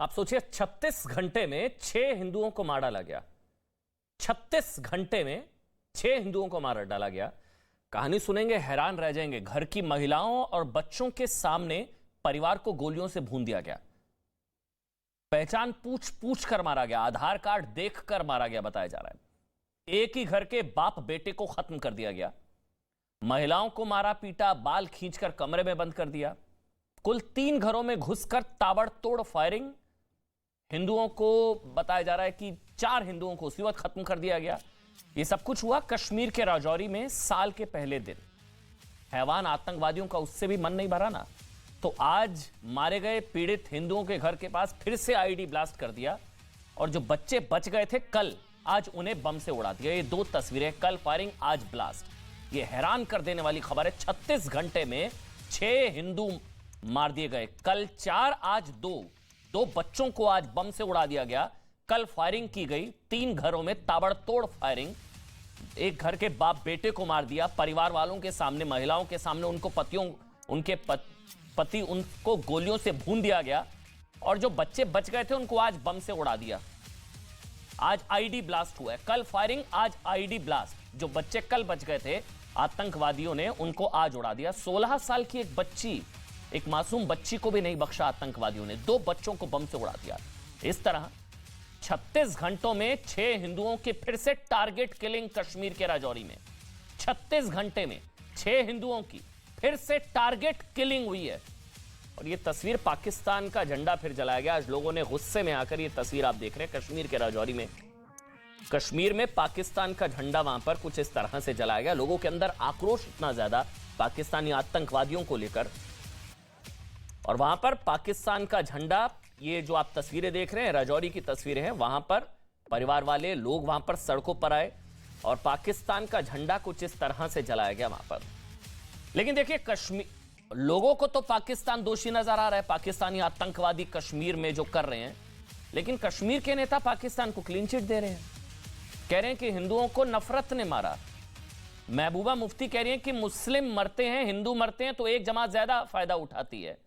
आप सोचिए 36 घंटे में 6 हिंदुओं को मार डाला गया। 36 घंटे में 6 हिंदुओं को मार डाला गया। कहानी सुनेंगे हैरान रह जाएंगे। घर की महिलाओं और बच्चों के सामने परिवार को गोलियों से भून दिया गया। पहचान पूछ पूछ कर मारा गया, आधार कार्ड देखकर मारा गया बताया जा रहा है। एक ही घर के बाप बेटे को खत्म कर दिया गया। महिलाओं को मारा पीटा, बाल खींचकर कमरे में बंद कर दिया। कुल 3 घरों में घुसकर ताबड़तोड़ फायरिंग। हिंदुओं को बताया जा रहा है कि 4 हिंदुओं को उसी वक्त खत्म कर दिया गया। यह सब कुछ हुआ कश्मीर के राजौरी में साल के पहले दिन। हैवान आतंकवादियों का उससे भी मन नहीं भरा ना, तो आज मारे गए पीड़ित हिंदुओं के घर के पास फिर से आईडी ब्लास्ट कर दिया। और जो बच्चे बच गए थे कल, आज उन्हें बम से उड़ा दिया। ये 2 तस्वीरें, कल फायरिंग आज ब्लास्ट। ये हैरान कर देने वाली खबर है। 36 घंटे में 6 हिंदू मार दिए गए। कल 4, आज 2 बच्चों को आज बम से उड़ा दिया गया। कल फायरिंग की गई 3 घरों में, ताबड़तोड़ फायरिंग। एक घर के बाप बेटे को मार दिया, परिवार वालों के सामने, महिलाओं के सामने। उनके पति उनको गोलियों से भून दिया गया। और जो बच्चे बच गए थे उनको आज बम से उड़ा दिया। आज आईडी ब्लास्ट हुआ है। कल फायरिंग, आज आईडी ब्लास्ट। जो बच्चे कल बच गए थे आतंकवादियों ने, उनको आज उड़ा दिया। 16 साल की एक बच्ची, एक मासूम बच्ची को भी नहीं बख्शा आतंकवादियों ने। 2 बच्चों को बम से उड़ा दिया। इस तरह 36 घंटों में 6 हिंदुओं की फिर से टारगेट किलिंग कश्मीर के राजौरी में। 36 घंटे में 6 हिंदुओं की फिर से टारगेट किलिंग हुई है। और यह तस्वीर, पाकिस्तान का झंडा फिर जलाया गया। आज लोगों ने गुस्से में आकर, यह तस्वीर आप देख रहे हैं कश्मीर के राजौरी में। कश्मीर में पाकिस्तान का झंडा वहां पर कुछ इस तरह से जलाया गया। लोगों के अंदर आक्रोश इतना ज्यादा पाकिस्तानी आतंकवादियों को लेकर। और वहां पर पाकिस्तान का झंडा, ये जो आप तस्वीरें देख रहे हैं राजौरी की तस्वीरें हैं, वहां पर परिवार वाले लोग वहां पर सड़कों पर आए और पाकिस्तान का झंडा कुछ इस तरह से जलाया गया वहां पर। लेकिन देखिए, कश्मीर लोगों को तो पाकिस्तान दोषी नजर आ रहा है, पाकिस्तानी आतंकवादी कश्मीर में जो कर रहे हैं। लेकिन कश्मीर के नेता पाकिस्तान को क्लीन चिट दे रहे हैं, कह रहे हैं कि हिंदुओं को नफरत ने मारा। महबूबा मुफ्ती कह रही हैं कि मुस्लिम मरते हैं, हिंदू मरते हैं तो एक जमात ज्यादा फायदा उठाती है।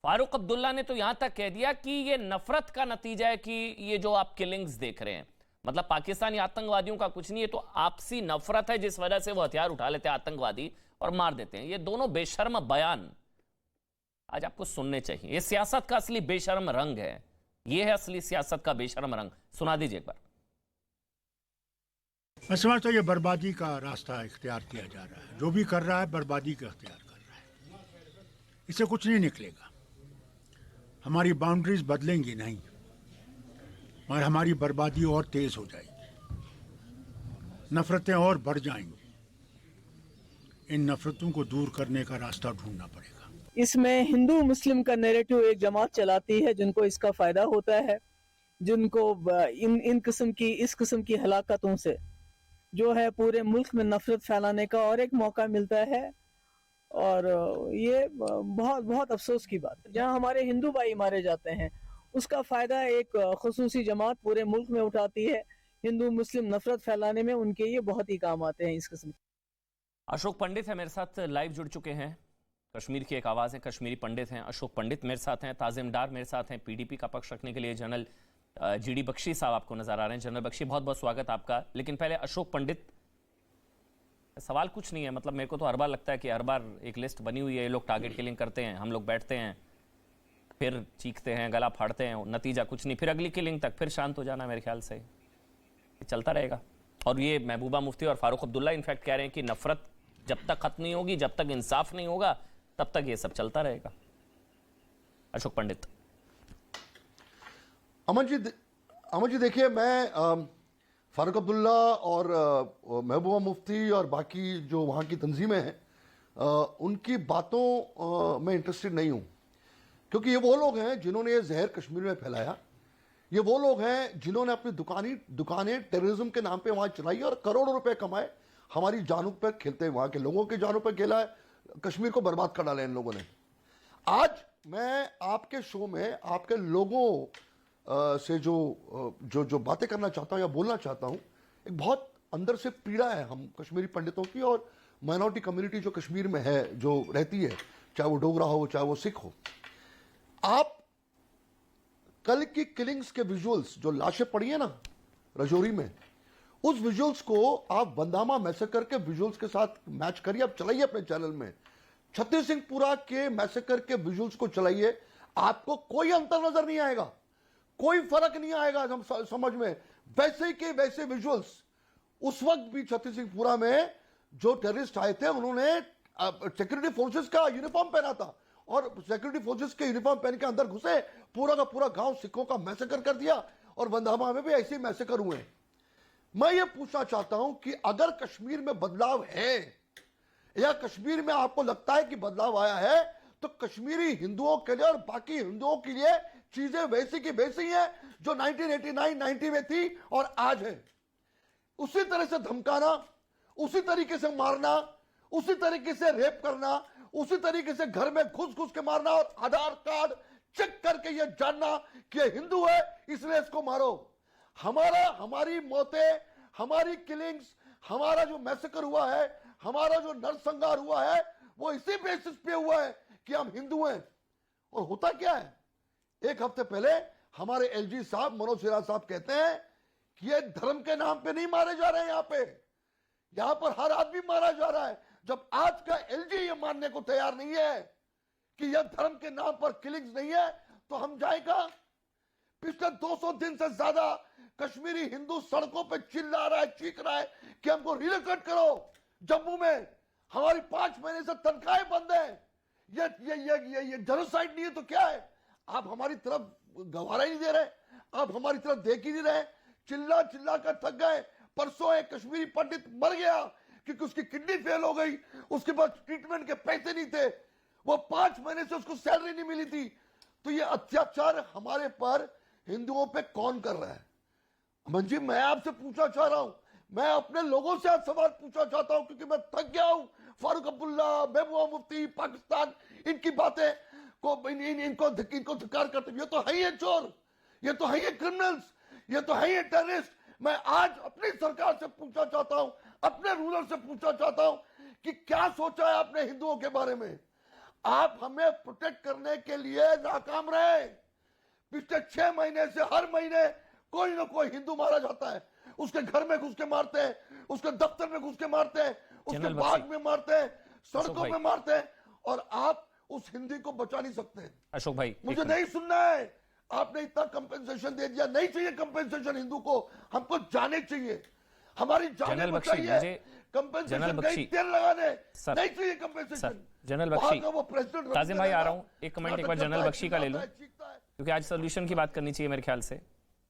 फारूक अब्दुल्ला ने तो यहां तक कह दिया कि ये नफरत का नतीजा है कि ये जो आप किलिंग्स देख रहे हैं, मतलब पाकिस्तानी आतंकवादियों का कुछ नहीं है, तो आपसी नफरत है जिस वजह से वो हथियार उठा लेते हैं आतंकवादी और मार देते हैं। ये दोनों बेशर्म बयान आज आपको सुनने चाहिए। ये सियासत का असली बेशर्म रंग है। ये है असली सियासत का बेशर्म रंग। सुना दीजिए एक बार। मैं समझता हूं ये बर्बादी का रास्ता इख्तियार किया जा रहा है। जो भी कर रहा है बर्बादी का इख्तियार कर रहा है। इससे कुछ नहीं निकलेगा। हमारी बाउंड्रीज बदलेंगी नहीं, मगर हमारी बर्बादी और तेज हो जाएगी, नफरतें और बढ़ जाएंगी। इन नफरतों को दूर करने का रास्ता ढूंढना पड़ेगा। इसमें हिंदू मुस्लिम का नैरेटिव एक जमात चलाती है, जिनको इसका फायदा होता है, जिनको इस किस्म की हलाकतों से जो है पूरे मुल्क में नफरत फैलाने का और एक मौका मिलता है। और ये बहुत बहुत अफसोस की बात है। जहां हमारे हिंदू भाई मारे जाते हैं, उसका फायदा एक खुसूसी जमात पूरे मुल्क में उठाती है। हिंदू मुस्लिम नफरत फैलाने में उनके ये बहुत ही काम आते हैं इस किस्म। अशोक पंडित है मेरे साथ, लाइव जुड़ चुके हैं। कश्मीर की एक आवाज है, कश्मीरी पंडित हैं अशोक पंडित मेरे साथ हैं। ताजिम डार मेरे साथ हैं। पीडीपी का पक्ष रखने के लिए जनरल जीडी बख्शी साहब आपको नजर आ रहे हैं। जनरल बख्शी, बहुत बहुत स्वागत आपका। लेकिन पहले अशोक पंडित, सवाल कुछ नहीं है, मतलब मेरे को तो हर बार लगता है कि हर बार एक लिस्ट बनी हुई है, ये लोग टारगेट किलिंग करते हैं, हम लोग बैठते हैं, फिर चीखते हैं, गला फाड़ते हैं, नतीजा कुछ नहीं, फिर अगली किलिंग तक फिर शांत हो जाना। मेरे ख्याल से चलता रहेगा। और ये महबूबा मुफ्ती और फारूक अब्दुल्ला इनफैक्ट कह रहे हैं कि नफरत जब तक खत्म नहीं होगी, जब तक इंसाफ नहीं होगा, तब तक ये सब चलता रहेगा। अशोक पंडित। अमन जी देखिए, मैं फारूक अब्दुल्ला और महबूबा मुफ्ती और बाकी जो वहाँ की तंजीमें हैं, उनकी बातों में इंटरेस्टेड नहीं हूँ, क्योंकि ये वो लोग हैं जिन्होंने ये जहर कश्मीर में फैलाया। ये वो लोग हैं जिन्होंने अपनी दुकानें टेररिज्म के नाम पे वहाँ चलाई और करोड़ों रुपए कमाए। हमारी जानों पर खेलते, वहाँ के लोगों की जानों पर खेला है, कश्मीर को बर्बाद कर डाला इन लोगों ने। आज मैं आपके शो में आपके लोगों से जो बातें करना चाहता हूं या बोलना चाहता हूं, एक बहुत अंदर से पीड़ा है हम कश्मीरी पंडितों की और माइनॉरिटी कम्युनिटी जो कश्मीर में है, जो रहती है, चाहे वो डोगरा हो, चाहे वो सिख हो। आप कल की किलिंग्स के विजुअल्स जो लाशें पड़ी है ना रजौरी में, उस विजुअल्स को आप बंदामा मैसेकर के विजुअल्स के साथ मैच करिए, आप चलाइए अपने चैनल में। छत्तीस सिंहपुरा के मैसेकर के विजुअल्स को चलाइए, आपको कोई अंतर नजर नहीं आएगा, कोई फर्क नहीं आएगा हम समझ में। वैसे के वैसे विजुअल्स उस वक्त भी छत्तीस सिंहपुरा में जो टेररिस्ट आए थे, उन्होंने सिक्योरिटी फोर्सेस का यूनिफॉर्म पहना था और सिक्योरिटी फोर्सेस के यूनिफॉर्म पहन के अंदर घुसे, पूरा का पूरा गांव सिखों का मैसेकर कर दिया और बंदामा में भी ऐसे ही मैसेकर हुए। मैं ये पूछना चाहता हूं कि अगर कश्मीर में बदलाव है या कश्मीर में आपको लगता है कि बदलाव आया है, तो कश्मीरी हिंदुओं के लिए और बाकी हिंदुओं के लिए चीजें वैसी की वैसी हैं जो 1989-90 में थी और आज है। उसी तरह से धमकाना, उसी तरीके से मारना, उसी तरीके से रेप करना, उसी तरीके से घर में घुस घुस के मारना और आधार कार्ड चेक करके ये जानना कि ये हिंदू है इसलिए इसको मारो। हमारी मौतें, हमारी किलिंग्स, हमारा जो मैसेकर हुआ है, हमारा जो नरसंहार हुआ है, वो इसी बेसिस पे हुआ है कि हम हिंदू हैं। और होता क्या है, एक हफ्ते पहले हमारे एलजी साहब मनोज सिन्हा साहब कहते हैं कि ये धर्म के नाम पे नहीं मारे जा रहे हैं, यहां पर हर आदमी मारा जा रहा है। जब आज का एलजी ये मानने को तैयार नहीं है कि यह धर्म के नाम पर किलिंग्स नहीं है, तो हम जाएगा। पिछले 200 दिन से ज्यादा कश्मीरी हिंदू सड़कों पे चिल्ला रहा है, चीख रहा है कि हमको रिलोकेट करो। जम्मू में हमारी 5 महीने से तनख्वाहें बंद है। ये जेनोसाइड नहीं है तो क्या है? आप हमारी तरफ गवारा ही नहीं दे रहे, आप हमारी तरफ देख ही नहीं रहे। चिल्ला चिल्ला कर थक गए। परसों एक कश्मीरी पंडित मर गया क्योंकि उसकी किडनी फेल हो गई, उसके पास ट्रीटमेंट के पैसे नहीं थे, वो 5 महीने से उसको सैलरी नहीं मिली थी। तो ये अत्याचार हमारे पर हिंदुओं पे कौन कर रहा है? अमन जी, मैं आपसे पूछना चाह रहा हूं, मैं अपने लोगों से आज सवाल पूछना चाहता हूं क्योंकि मैं थक गया हूं। फारूक अब्दुल्ला, महबूबा मुफ्ती, पाकिस्तान, इनकी बातें को इनको धिक्कार करते। ये तो है ही चोर, ये तो है ही क्रिमिनल्स, ये तो है ही टेररिस्ट। मैं आज अपनी सरकार से पूछना चाहता हूं, अपने रूलर से पूछना चाहता हूं कि क्या सोचा है आपने हिंदुओं के बारे में? आप हमें प्रोटेक्ट करने के लिए नाकाम रहे। पिछले 6 महीने से हर महीने कोई ना कोई हिंदू मारा जाता है। उसके घर में घुस के मारते हैं, उसके दफ्तर में घुस के मारते हैं, उसके बाग में मारते हैं, सड़कों में मारते हैं, और आप उस हिंदी को बचा नहीं सकते। अशोक भाई, मुझे नहीं सुनना है। आपने इतना कंपेंसेशन दे दिया, नहीं चाहिए कंपेंसेशन हिंदू को, हमको जाने चाहिए, हमारी जाने बचाइए। कंपेंसेशन कहीं तेल लगाने नहीं चाहिए कंपेंसेशन। जनरल बख्शी, वो प्रेसिडेंट ताजिम भाई आ रहा हूं, एक कमेंट एक बार जनरल बख्शी का ले लूं क्योंकि आज सोल्यूशन की बात करनी चाहिए मेरे ख्याल से।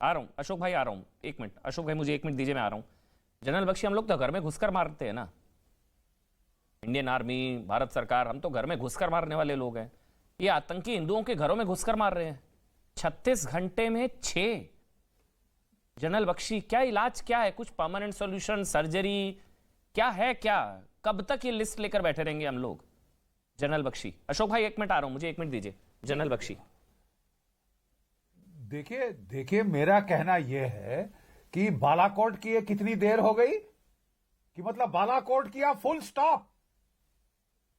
आ रहा हूं अशोक भाई, आ रहा हूं, एक मिनट अशोक भाई, मुझे 1 मिनट दीजिए, मैं आ रहा हूं। जनरल बख्शी, हम लोग तो घर में घुसकर मारते हैं ना, इंडियन आर्मी, भारत सरकार, हम तो घर में घुसकर मारने वाले लोग हैं। ये आतंकी हिंदुओं के घरों में घुसकर मार रहे हैं। 36 घंटे में 6। जनरल बख्शी, क्या इलाज क्या है? कुछ परमानेंट सॉल्यूशन, सर्जरी क्या है? क्या कब तक ये लिस्ट लेकर बैठे रहेंगे हम लोग? जनरल बख्शी। अशोक भाई 1 मिनट आ रहा हूं, मुझे 1 मिनट दीजिए। जनरल बख्शी, देखिए मेरा कहना यह है कि बालाकोट की ये कितनी देर हो गई कि मतलब बालाकोट किया फुल स्टॉप।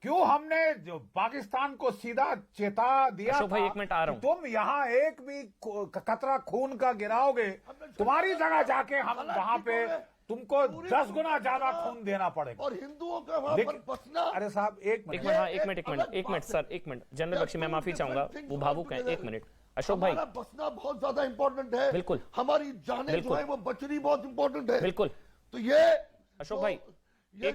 क्यों हमने जो पाकिस्तान को सीधा चेता दिया अशोक भाई, था 1 मिनट आ रहा हूं। तुम यहां एक भी कतरा खून का गिराओगे, तुम्हारी जगह जाके हम वहां पे तुमको 10 गुना ज्यादा खून देना पड़ेगा। और हिंदुओं का वहां पर बसना। अरे साहब एक minute sir, 1 minute. General Bakshi, मैं माफी चाहूंगा, वो भावुक हैं। 1 मिनट अशोक भाई, बसना बहुत ज्यादा इंपॉर्टेंट है। बिल्कुल, हमारी जाने जो है वो बचनी बहुत इंपॉर्टेंट है। बिल्कुल। तो ये अशोक भाई, ये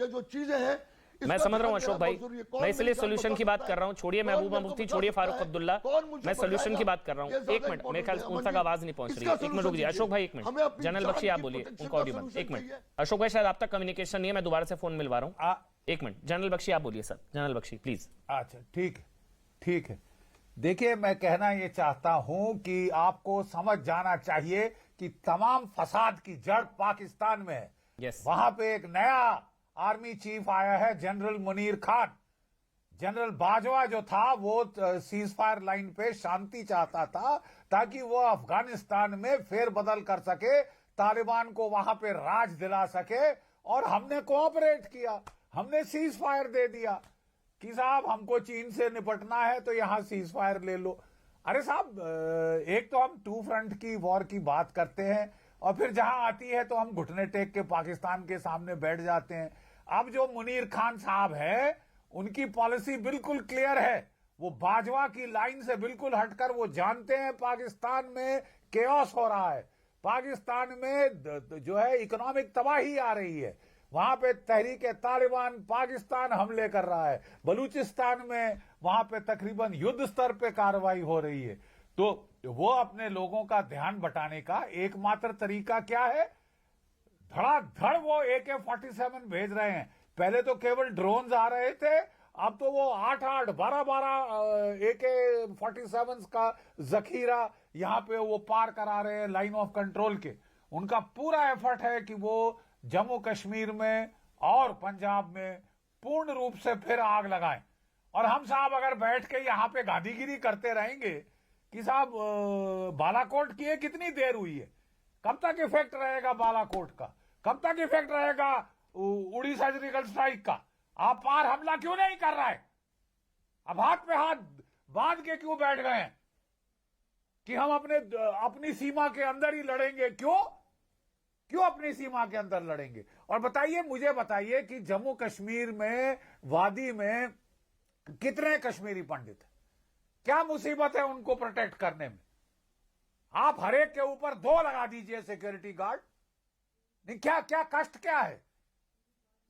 जो चीजें हैं, मैं समझ रहा हूं अशोक भाई, मैं इसलिए सोल्यूशन की बात कर रहा हूं। छोड़िए महबूबा मुफ्ती, छोड़िए फारूक अब्दुल्ला, मैं सोल्यूशन की बात कर रहा हूं। 1 मिनट, मेरे ख्याल उन तक आवाज नहीं पहुंच रही है। 1 मिनट रुक जाइए अशोक भाई, 1 मिनट। जनरल बख्शी आप बोलिए, उनका ऑडियो बंद। 1 मिनट अशोक भाई, शायद आप तक कम्युनिकेशन नहीं है, मैं दोबारा से फोन मिलवा रहा हूं। 1 मिनट जनरल बख्शी आप बोलिए सर। General Bakshi please. अच्छा ठीक है। देखिए, मैं कहना ये चाहता हूं कि आपको समझ जाना चाहिए कि तमाम फसाद की जड़ पाकिस्तान में है। Yes. वहां पे एक नया आर्मी चीफ आया है, जनरल मुनीर खान। जनरल बाजवा जो था वो सीज फायर लाइन पे शांति चाहता था ताकि वो अफगानिस्तान में फेरबदल कर सके, तालिबान को वहां पे राज दिला सके, और हमने कोऑपरेट किया, हमने सीज फायर दे दिया कि साहब हमको चीन से निपटना है तो यहां सीज फायर ले लो। अरे साहब, एक तो हम टू फ्रंट की वॉर की बात करते हैं और फिर जहां आती है तो हम घुटने टेक के पाकिस्तान के सामने बैठ जाते हैं। अब जो मुनीर खान साहब है, उनकी पॉलिसी बिल्कुल क्लियर है। वो बाजवा की लाइन से बिल्कुल हटकर वो जानते हैं पाकिस्तान में केओस हो रहा है, पाकिस्तान में जो है इकोनॉमिक तबाही आ रही है, वहां पे तहरीक तालिबान पाकिस्तान हमले कर रहा है, बलूचिस्तान में वहां पे तकरीबन युद्ध स्तर पे कार्रवाई हो रही है। तो वो अपने लोगों का ध्यान बटाने का एकमात्र तरीका क्या है? धड़ाधड़ वो AK-47 भेज रहे हैं। पहले तो केवल ड्रोन्स आ रहे थे, अब तो वो 8-8, 12-12 AK-47 का जखीरा यहां पे वो पार करा रहे हैं लाइन ऑफ कंट्रोल के। उनका पूरा एफर्ट है कि वो जम्मू कश्मीर में और पंजाब में पूर्ण रूप से फिर आग लगाएं। और हम साहब अगर बैठ के यहां पे गांधीगिरी करते रहेंगे कि साहब बालाकोट की कितनी देर हुई है, कब तक इफेक्ट रहेगा बालाकोट का, कब तक इफेक्ट रहेगा उड़ी सर्जिकल स्ट्राइक का? आप पार हमला क्यों नहीं कर रहा है? अब हाथ पे हाथ बांध के क्यों बैठ गए हैं कि हम अपनी सीमा के अंदर ही लड़ेंगे? क्यों अपनी सीमा के अंदर लड़ेंगे? और बताइए, मुझे बताइए कि जम्मू कश्मीर में वादी में कितने कश्मीरी पंडित हैं? क्या मुसीबत है उनको प्रोटेक्ट करने में? आप हरेक के ऊपर 2 लगा दीजिए सिक्योरिटी गार्ड। नहीं, क्या कष्ट क्या है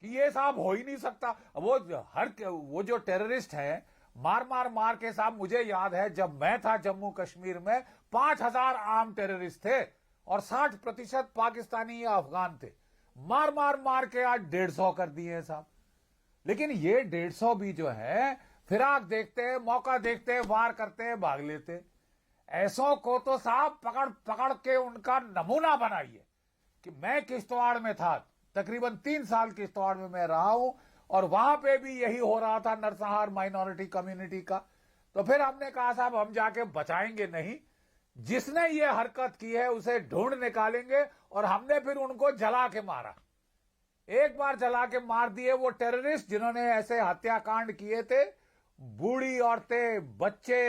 कि ये साहब हो ही नहीं सकता? वो जो टेररिस्ट हैं, मार के साहब, मुझे याद है जब मैं था जम्मू कश्मीर में 5000 आर्म टेररिस्ट थे और 60% पाकिस्तानी या अफगान थे। मार के आज 150 कर दिए हैं साहब। लेकिन ये 150 भी जो है फिराक देखते हैं, मौका देखते हैं, वार करते हैं, भाग लेते। ऐसों को तो साहब पकड़ के उनका नमूना बनाइए। कि मैं किश्तवाड़ में था, तकरीबन 3 साल किश्तवाड़ में मैं रहा हूं और वहां पे भी यही हो रहा था नरसंहार माइनॉरिटी कम्युनिटी का। तो फिर हमने कहा साहब हम जाके बचाएंगे नहीं, जिसने ये हरकत की है उसे ढूंढ निकालेंगे। और हमने फिर उनको जला के मारा। एक बार जला के मार दिए वो टेररिस्ट जिन्होंने ऐसे हत्याकांड किए थे। बूढ़ी औरतें, बच्चे,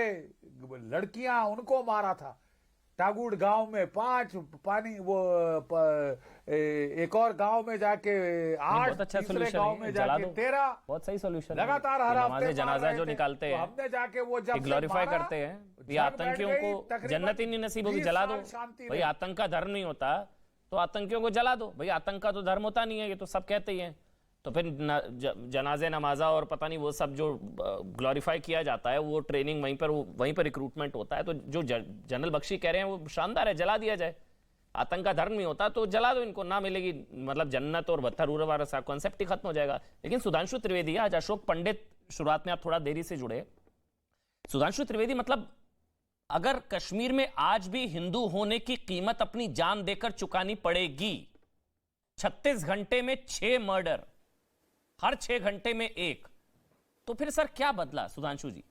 लड़कियां, उनको मारा था। टागुड़ गांव में 5, एक और गांव में जाके 8, बहुत अच्छा तीसरे solution गांव है, में जला जाके दो। 13, बहुत सही सॉल्यूशन लगातार हर हफ्ते जनाजा जो निकालते हैं, हमने जाके वो जब ग्लोरीफाई करते हैं, ये आतंकियों को जन्नत ही नहीं नसीब होगी, जला दो भाई। आतंक का धर्म नहीं होता तो आतंकियों को जला दो भाई। आतंक का तो धर्म होता नहीं है, ये तो सब कहते ही हैं। तो फिर जनाजे, नमाजा और पता नहीं वो सब जो ग्लोरीफाई किया जाता है, वो ट्रेनिंग वहीं पर रिक्रूटमेंट होता है। तो जो जनरल बख्शी कह रहे हैं वो शानदार है, जला दिया जाए। आतंक का धर्म नहीं होता तो जला दो इनको, ना मिलेगी मतलब जन्नत और बत्थर वाला सा कॉन्सेप्ट ही खत्म हो जाएगा। लेकिन सुधांशु त्रिवेदी, आज अशोक पंडित शुरुआत में आप थोड़ा देरी से जुड़े, सुधांशु त्रिवेदी, मतलब अगर कश्मीर में आज भी हिंदू होने की कीमत अपनी जान देकर चुकानी पड़ेगी, 36 घंटे में 6 मर्डर, हर 6 घंटे में 1, तो फिर सर क्या बदला सुधांशु जी?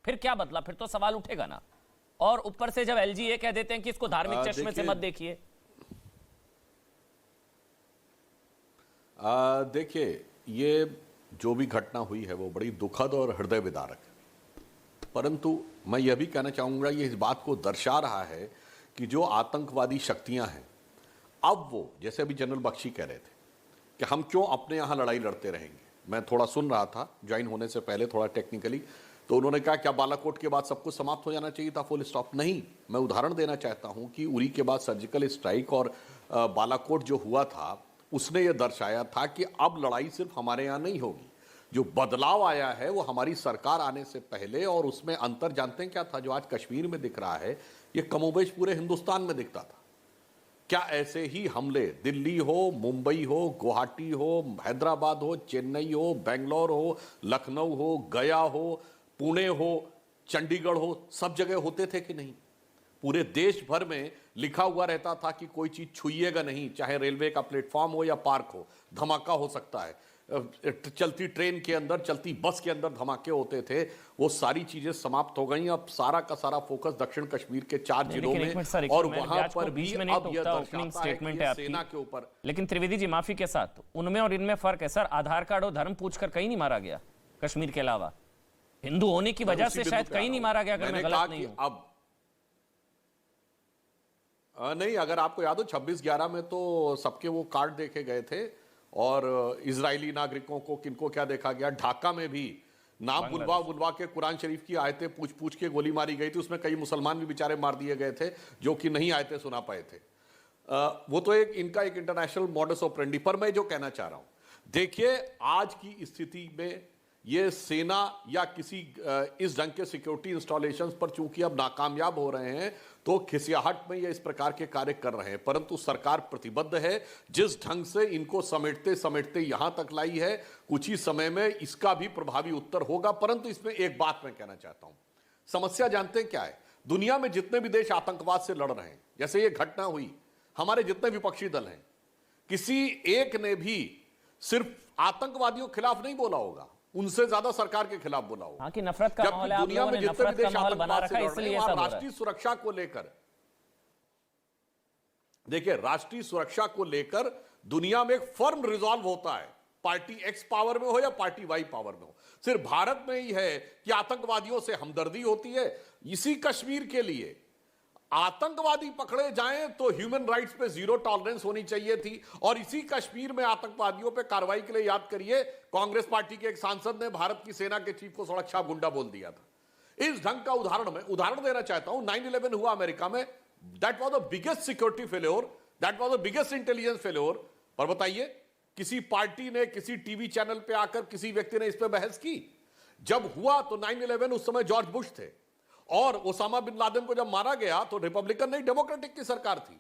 फिर क्या बदला? फिर तो सवाल उठेगा ना। और ऊपर से जब LG ये कह देते हैं कि इसको धार्मिक चश्मे से मत देखिए। देखिए, ये जो भी घटना हुई है वो बड़ी दुखद और हृदय विदारक है। परंतु मैं यह भी कहना चाहूँगा, ये इस बात को दर्शा रहा है कि जो आतंकवादी शक्तियां हैं, अब वो, जैसे अभी जनरल बख्शी कह रहे थे कि हम क्यों अपने यहाँ लड़ाई लड़ते रहेंगे। मैं थोड़ा सुन रहा था ज्वाइन होने से पहले, थोड़ा टेक्निकली, तो उन्होंने कहा क्या बालाकोट के बाद सब कुछ समाप्त हो जाना चाहिए था, फुल स्टॉप? नहीं, मैं उदाहरण देना चाहता हूँ कि उरी के बाद सर्जिकल स्ट्राइक और बालाकोट जो हुआ था, उसने ये दर्शाया था कि अब लड़ाई सिर्फ हमारे यहाँ नहीं होगी। जो बदलाव आया है वो हमारी सरकार आने से पहले, और उसमें अंतर जानते हैं क्या था? जो आज कश्मीर में दिख रहा है, ये कमोबेश पूरे हिंदुस्तान में दिखता था। क्या ऐसे ही हमले दिल्ली हो, मुंबई हो, गुवाहाटी हो, हैदराबाद हो, चेन्नई हो, बेंगलोर हो, लखनऊ हो, गया हो, पुणे हो, चंडीगढ़ हो, सब जगह होते थे कि नहीं? पूरे देश भर में लिखा हुआ रहता था कि कोई चीज छुइएगा नहीं, चाहे रेलवे का प्लेटफॉर्म हो या पार्क हो, धमाका हो सकता है। चलती ट्रेन के अंदर, चलती बस के अंदर धमाके होते थे। वो सारी चीजें समाप्त हो गई। अब सारा का सारा फोकस दक्षिण कश्मीर के 4 जिलों में, और वहां पर भी अब यह दर्शाता है कि सेना के ऊपर। लेकिन त्रिवेदी जी, माफी के साथ, उनमें और इनमें फर्क है सर। आधार कार्ड और धर्म पूछकर कहीं नहीं मारा गया कश्मीर के अलावा। हिंदू होने की वजह से शायद कहीं नहीं मारा गया, अगर मैं गलत नहीं हूं। अब नहीं, अगर आपको याद हो 26/11 में तो सबके वो कार्ड देखे गए थे और इजरायली नागरिकों को किनको क्या देखा गया। ढाका में भी नाम बुलवा बुलवा के कुरान शरीफ की आयतें पूछ पूछ के गोली मारी गई थी। उसमें कई मुसलमान भी बेचारे मार दिए गए थे जो कि नहीं आयतें सुना पाए थे। वो तो एक इनका एक इंटरनेशनल मॉडस ऑपरेंडी। पर मैं जो कहना चाह रहा हूं, देखिए आज की स्थिति में ये सेना या किसी इस ढंग के सिक्योरिटी इंस्टॉलेशंस पर चूंकि अब नाकामयाब हो रहे हैं तो खिसियाहट में ये इस प्रकार के कार्य कर रहे हैं, परंतु सरकार प्रतिबद्ध है। जिस ढंग से इनको समेटते समेटते यहां तक लाई है, कुछ ही समय में इसका भी प्रभावी उत्तर होगा। परंतु इसमें एक बात मैं कहना चाहता हूं, समस्या जानते हैं क्या है? दुनिया में जितने भी देश आतंकवाद से लड़ रहे हैं, जैसे ये घटना हुई, हमारे जितने विपक्षी दल हैं, किसी एक ने भी सिर्फ आतंकवादियों के खिलाफ नहीं बोला होगा, उनसे ज्यादा सरकार के खिलाफ बोला होगा। हाँ, कि नफरत का माहौल है, आप दुनिया लोगों में ने जितने भी नफरत का देश माहौल बना आतंकवाद से रखा है, लड़ रहे इसलिए हैं, सब हो रहा है। राष्ट्रीय सुरक्षा को लेकर, देखिए राष्ट्रीय सुरक्षा को लेकर दुनिया में एक फर्म रिजॉल्व होता है, पार्टी एक्स पावर में हो या पार्टी वाई पावर में हो। सिर्फ भारत में ही है कि आतंकवादियों से हमदर्दी होती है। इसी कश्मीर के लिए आतंकवादी पकड़े जाएं तो ह्यूमन राइट्स पे जीरो टॉलरेंस होनी चाहिए थी, और इसी कश्मीर में आतंकवादियों पे कार्रवाई के लिए याद करिए, कांग्रेस पार्टी के एक सांसद ने भारत की सेना के चीफ को सुरक्षा गुंडा बोल दिया था। इस ढंग का उदाहरण देना चाहता हूं। 9/11 हुआ अमेरिका में, that was the biggest security failure, that was the biggest intelligence failure. पर बताइए, किसी पार्टी ने किसी टीवी चैनल पे आकर किसी व्यक्ति ने इस पे बहस की? जब हुआ तो 9/11 उस समय जॉर्ज बुश थे, और ओसामा बिन लादेन को जब मारा गया तो रिपब्लिकन नहीं डेमोक्रेटिक की सरकार थी,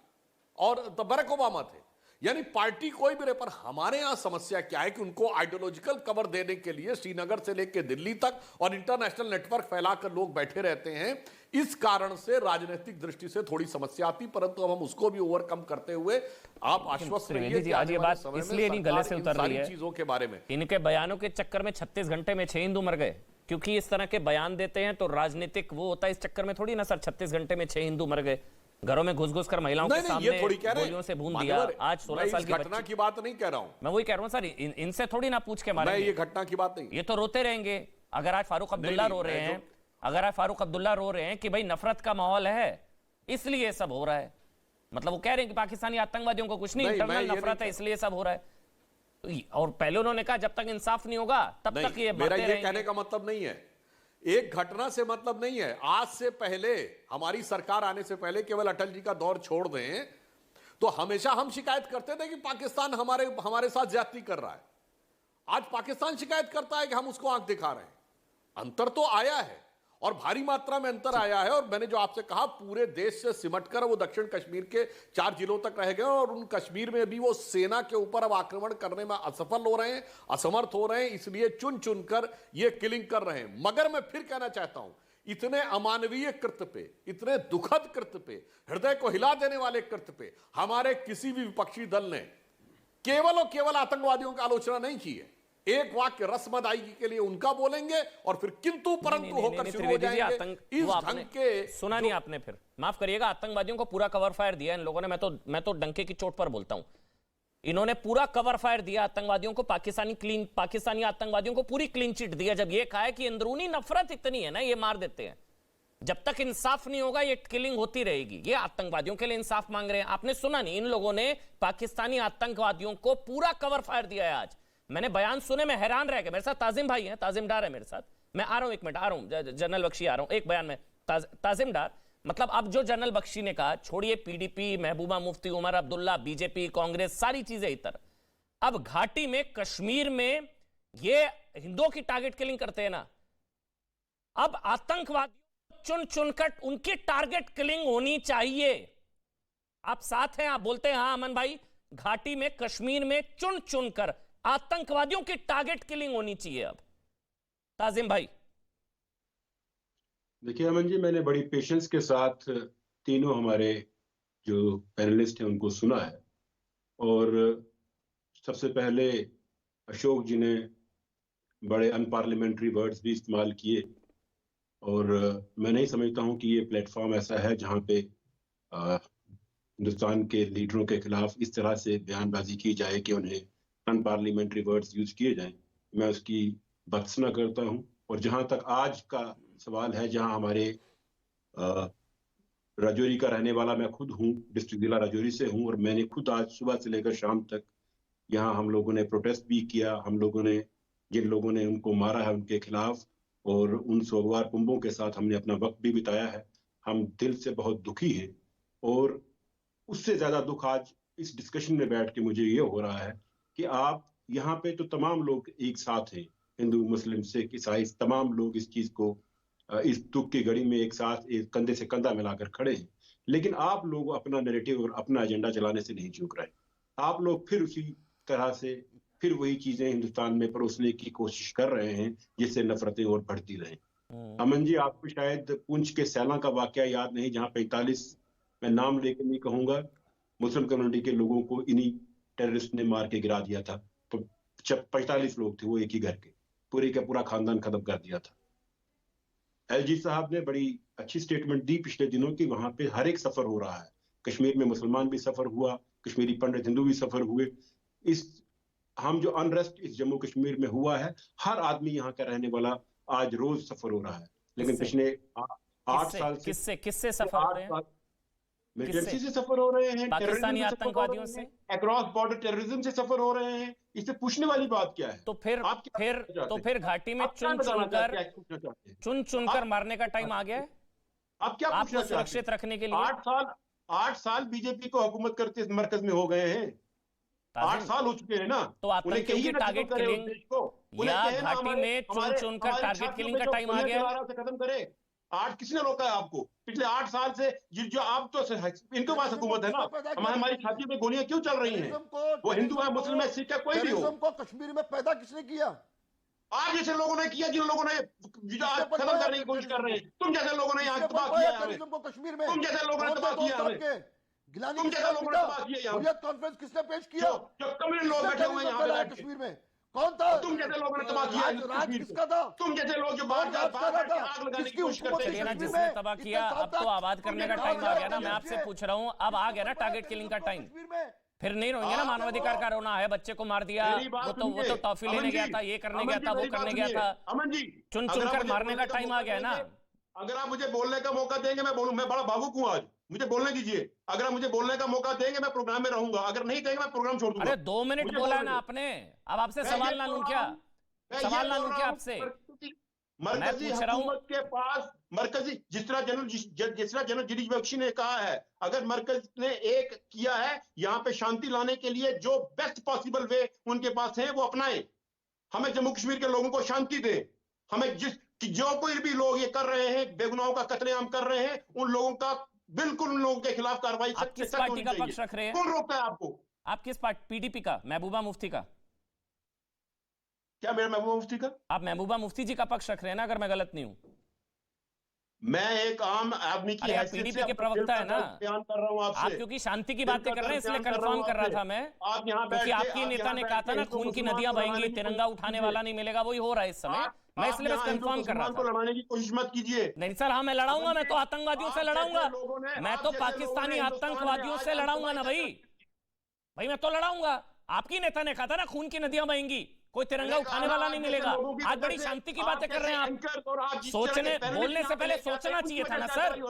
और बराक ओबामा थे। यानी पार्टी कोई भी रहे, पर हमारे यहां समस्या क्या है कि उनको आइडियोलॉजिकल कवर देने के लिए श्रीनगर से लेकर दिल्ली तक और इंटरनेशनल नेटवर्क फैलाकर लोग बैठे रहते हैं। इस कारण से राजनीतिक दृष्टि से थोड़ी समस्या आती, परंतु अब हम उसको भी ओवरकम करते हुए आप आश्वस्त रहिए कि आज ये बात इसलिए नहीं गले से उतर रही है चीजों के बारे में। इनके बयानों के चक्कर में 36 घंटे में 6 हिंदू मर गए, क्योंकि इस तरह के बयान देते हैं तो राजनीतिक वो होता है। इस चक्कर में थोड़ी ना सर 36 घंटे में 6 हिंदू मर गए, घरों में घुस घुस कर महिलाओं के सामने गोलियों से भून दिया। आज 16 साल की घटना की बात नहीं कह रहा हूं मैं, वही कह रहा हूं सर, इनसे थोड़ी ना पूछ के मारेंगे। ये घटना की बात नहीं, ये तो रोते रहेंगे। अगर आज फारूक अब्दुल्ला रो रहे हैं, अगर आज फारूक अब्दुल्ला रो रहे हैं कि भाई नफरत का माहौल है इसलिए सब हो रहा है, मतलब वो कह रहे हैं कि पाकिस्तानी आतंकवादियों को कुछ नहीं, इंटरनल नफरत है इसलिए सब हो रहा है। और पहले उन्होंने कहा जब तक इंसाफ नहीं होगा तब तक ये मेरा ये कहने का मतलब नहीं है, एक घटना से मतलब नहीं है। आज से पहले, हमारी सरकार आने से पहले केवल अटल जी का दौर छोड़ दें तो हमेशा हम शिकायत करते थे कि पाकिस्तान हमारे साथ ज्यादती कर रहा है। आज पाकिस्तान शिकायत करता है कि हम उसको आंख दिखा रहे हैं। अंतर तो आया है, और भारी मात्रा में अंतर आया है। और मैंने जो आपसे कहा, पूरे देश से सिमटकर वो दक्षिण कश्मीर के 4 जिलों तक रह गए, और उन कश्मीर में भी वो सेना के ऊपर अब आक्रमण करने में असफल हो रहे हैं, असमर्थ हो रहे हैं, इसलिए चुन चुनकर ये किलिंग कर रहे हैं। मगर मैं फिर कहना चाहता हूं, इतने अमानवीय कृत्य पे, इतने दुखद कृत्य पे, हृदय को हिला देने वाले कृत्य पे हमारे किसी भी विपक्षी दल ने केवल और केवल आतंकवादियों की आलोचना नहीं की है। एक वाक्य रस्म अदायगी के लिए उनका बोलेंगे और फिर किंतु परंतु होकर शुरू हो जाएंगे। इस ढंग के सुना नहीं आपने, फिर माफ करिएगा, आतंकवादियों को पूरा कवर फायर दिया इन लोगों ने। मैं तो डंके की चोट पर बोलता हूं, इन्होंने पूरा कवर फायर दिया आतंकवादियों को, पाकिस्तानी आतंकवादियों को पूरी क्लीन चिट दिया। जब ये कहा है कि अंदरूनी नफरत इतनी है ना, ये मार देते हैं, जब तक इंसाफ नहीं होगा ये किलिंग होती रहेगी। ये आतंकवादियों के लिए इंसाफ मांग रहे हैं। आपने सुना नहीं, इन लोगों ने पाकिस्तानी आतंकवादियों को पूरा कवर फायर दिया है। आज मैंने बयान सुने, मैं हैरान रह गया। मेरे साथ ताजिम भाई हैं, ताजिम डार है मेरे साथ, मैं आ रहा हूं, 1 मिनट आ रहा हूं, जनरल बख्शी आ रहा हूं, एक बयान में ताजिम डार। मतलब अब जो जनरल बख्शी ने कहा, छोड़िए पीडीपी, महबूबा मुफ्ती, उमर अब्दुल्ला, बीजेपी, कांग्रेस, सारी चीजें इतर, अब घाटी में, कश्मीर में ये हिंदुओं की टारगेट किलिंग करते हैं ना, अब आतंकवादियों चुन चुनकर उनकी टारगेट किलिंग होनी चाहिए। आप साथ हैं, आप बोलते हैं हाँ अमन भाई, घाटी में, कश्मीर में चुन चुनकर आतंकवादियों की टारगेट किलिंग होनी चाहिए। अब ताजिम भाई। देखिए अमन जी, मैंने बड़ी पेशेंस के साथ तीनों हमारे जो पैनलिस्ट हैं उनको सुना है, और सबसे पहले अशोक जी ने बड़े अनपार्लियामेंट्री वर्ड्स भी इस्तेमाल किए, और मैं नहीं समझता हूं कि ये प्लेटफॉर्म ऐसा है जहां पे हिंदुस्तान के लीडरों के खिलाफ इस तरह से बयानबाजी की जाए कि उन्हें अनपार्लियामेंट्री वर्ड्स यूज किए जाएं। मैं उसकी भर्त्सना करता हूं। और जहां तक आज का सवाल है, जहां हमारे राजौरी का रहने वाला मैं खुद हूँ, डिस्ट्रिक्ट जिला राजौरी से हूँ, और मैंने खुद आज सुबह से लेकर शाम तक यहाँ हम लोगों ने प्रोटेस्ट भी किया। हम लोगों ने, जिन लोगों ने उनको मारा है उनके खिलाफ, और उन सोगवार कुंभों के साथ हमने अपना वक्त भी बिताया है। हम दिल से बहुत दुखी हैं, और उससे ज्यादा दुख आज इस डिस्कशन में बैठ के मुझे ये हो रहा है कि आप यहाँ पे तो तमाम लोग एक साथ हैं, हिंदू, मुस्लिम, सिख, ईसाई, तमाम लोग इस चीज को, इस दुख की घड़ी में एक साथ, एक कंधे से कंधा मिलाकर खड़े हैं। लेकिन आप लोग अपना नैरेटिव और अपना एजेंडा चलाने से नहीं चूक रहे। आप लोग फिर उसी तरह से फिर वही चीजें हिंदुस्तान में परोसने की कोशिश कर रहे हैं, जिससे नफरतें और बढ़ती रहें। अमन जी, आपको शायद पुंछ के सैला का वाकया याद नहीं, जहां 45, मैं नाम लेकर नहीं कहूंगा, मुस्लिम कम्युनिटी के लोगों को इन्हीं टेररिस्ट ने मार के गिरा दिया था। तो 45 लोग थे, वो एक ही घर के, पूरे का पूरा खानदान खत्म कर दिया था। एलजी साहब ने बड़ी अच्छी स्टेटमेंट दी पिछले दिनों की वहां पे हर एक सफर हो रहा है। कश्मीर में मुसलमान भी सफर हुआ, कश्मीरी पंडित हिंदू भी सफर हुए। इस हम जो अनरेस्ट इस जम्मू कश्मीर में हुआ है, हर आदमी यहाँ का रहने वाला आज रोज सफर हो रहा है। लेकिन पिछले 8 साल से किससे सफर हो रहे हैं? मिलिटेंसी से सफर हो रहे हैं, पाकिस्तानी आतंकवादियों से, अक्रॉस बॉर्डर टेररिज्म से सफर हो रहे हैं। इससे पूछने वाली बात क्या है? तो फिर घाटी में चुन चुनकर मारने का टाइम आ गया है। आप क्या आपको सुरक्षित रखने के लिए 8 साल बीजेपी को हुकूमत करते मरकज में हो गए हैं। 8 साल हो चुके हैं ना। तो आतंकियों की टारगेट किलिंग या घाटी में चुन चुनकर टारगेट किलिंग का टाइम आ गया है। खत्म करे। आज किसने रोका है आपको? पिछले 8 साल से जो आप तो इनके पास हुकूमत है ना, हमारी छाती में गोलियां क्यों चल रही हैं? वो हिंदू है, मुस्लिम है, सिख है, कोई भी हो। को कश्मीर में पैदा किसने किया? आप जैसे लोगों ने किया, जिन लोगों ने आज खत्म करने की कोशिश कर रहे हैं। तुम जैसे लोगों ने यहाँ तबाह किया है कश्मीर में। तुम जैसे लोगों ने तबाह किया है। गिलानी तुम जैसे लोगों ने तबाह किया है। कॉन्फ्रेंस किसने पेश किया? जो कम्युनिस्ट लोग बैठे हुए हैं यहाँ पे कश्मीर में, कौन था? तुम जैसे लोगों ने तबाह किया राज किसका था? तुम जैसे लोग जो बाहर आग लगाने की कोशिश करते हैं। जिसने तबाह किया, अब तो आबाद करने का टाइम आ गया ना। मैं आपसे पूछ रहा हूँ, अब आ गया ना टारगेट किलिंग का टाइम। फिर नहीं रोएंगे ना? मानवाधिकार का रोना है, बच्चे को मार दिया, वो तो टॉफी लेने गया था, ये करने गया था, वो करने गया था। अमन जी, चुन चुनकर मारने का टाइम आ गया है ना। अगर आप मुझे बोलने का मौका देंगे मैं बोलूं। मैं बड़ा भावुक हूं आज, मुझे बोलने दीजिए। अगर आप मुझे बोलने का मौका देंगे मैं प्रोग्राम में रहूंगा, अगर नहीं देंगे मैं प्रोग्राम छोड़ दूंगा। अरे 2 मिनट बोला है ना आपने, अब आपसे सवाल ना लूं क्या? सवाल ना लूं क्या आपसे? मरकजी हुकूमत के पास, मरकजी जिस तरह जनरल गिरीश बख्शी ने कहा है, अगर मरकज ने एक किया है यहाँ पे शांति लाने के लिए, जो बेस्ट पॉसिबल वे उनके पास है वो अपनाए। हमें जम्मू कश्मीर के लोगों को शांति दे। हमें जो कोई भी लोग ये कर रहे हैं, बेगुनाहों का कत्लेआम कर रहे हैं, उन लोगों का बिल्कुल, उन लोगों के खिलाफ कार्रवाई आप किस पार्टी का पक्ष रख रहे हैं? कौन रोकता है आपको? आप किस पार्टी? पीडीपी का, महबूबा मुफ्ती का? क्या मेरा महबूबा मुफ्ती का? आप महबूबा मुफ्ती जी का पक्ष रख रहे हैं ना, अगर मैं गलत नहीं हूं। मैं एक आम आदमी की पीडीपी के प्रवक्ता है ना, बयान कर रहा हूं आपसे। आप क्योंकि शांति की बातें कर रहे हैं इसलिए कंफर्म कर रहा था मैं। आप यहाँ क्योंकि आपकी नेता ने कहा था ना, खून की नदियां बहेंगी, तिरंगा उठाने वाला नहीं मिलेगा, वही हो रहा है इस समय। मैं इसलिए बस कंफर्म कर रहा था। लड़ाने की कोशिश मत कीजिए। नहीं सर, हाँ मैं लड़ाऊंगा, मैं तो आतंकवादियों से लड़ाऊंगा, मैं तो पाकिस्तानी आतंकवादियों से लड़ाऊंगा ना भाई, मैं तो लड़ाऊंगा। आपकी नेता ने कहा था ना, खून की नदियां बहेंगी, कोई तिरंगा उठाने वाला नहीं मिलेगा। आज बड़ी शांति की बातें कर रहे हैं आप। बोलने से पहले सोचना चाहिए था ना सर,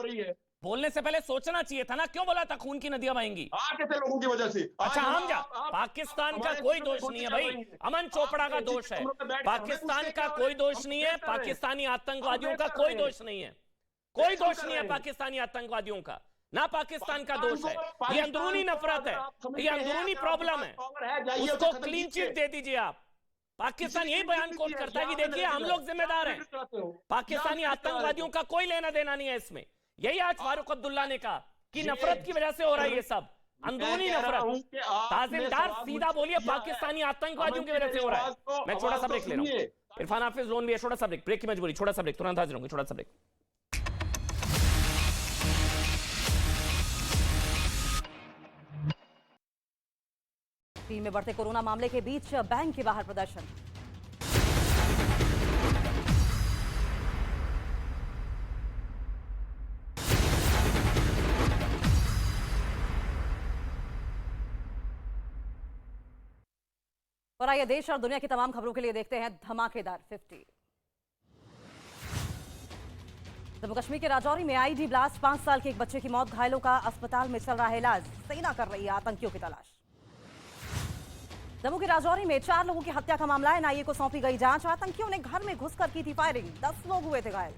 बोलने से पहले सोचना चाहिए था ना। क्यों बोला था खून की नदियां बहेंगी? कैसे लोगों की वजह से? अच्छा हम जा, पाकिस्तान का कोई दोष नहीं है भाई, अमन चोपड़ा का दोष है। पाकिस्तान का कोई दोष नहीं है, पाकिस्तानी आतंकवादियों का कोई दोष नहीं है, कोई दोष नहीं है पाकिस्तानी आतंकवादियों का, ना पाकिस्तान का दोष है। ये अंदरूनी नफरत है, ये अंदरूनी प्रॉब्लम है, उसको क्लीन चिट दे दीजिए आप। पाकिस्तान यही बयान कोट करता है कि देखिए हम लोग जिम्मेदार हैं, पाकिस्तानी आतंकवादियों का कोई लेना देना नहीं है इसमें। यही आज फारूक अब्दुल्ला ने कहा कि नफरत की वजह से हो रहा है ये सब, अंदरूनी नफरत। ताजिमदार सीधा बोलिए, पाकिस्तानी आतंकवादियों की वजह से हो रहा है। मैं छोटा सा ब्रेक ले रहा हूं, इरफान हाफिज जोन भी है, छोटा सा ब्रेक की मजबूरी, छोटा सा ब्रेक, तुरंत हाजिर होंगे, छोटा सा ब्रेक। चीन में बढ़ते कोरोना मामले के बीच बैंक के बाहर प्रदर्शन। और आइए देश और दुनिया की तमाम खबरों के लिए देखते हैं धमाकेदार 50। जम्मू कश्मीर के राजौरी में आईडी ब्लास्ट, 5 साल के एक बच्चे की मौत, घायलों का अस्पताल में चल रहा है इलाज। सेना कर रही है आतंकियों की तलाश। जम्मू के राजौरी में 4 लोगों की हत्या का मामला है, एनआईए को सौंपी गई जांच। आतंकियों ने घर में घुसकर की थी फायरिंग, 10 लोग हुए थे घायल।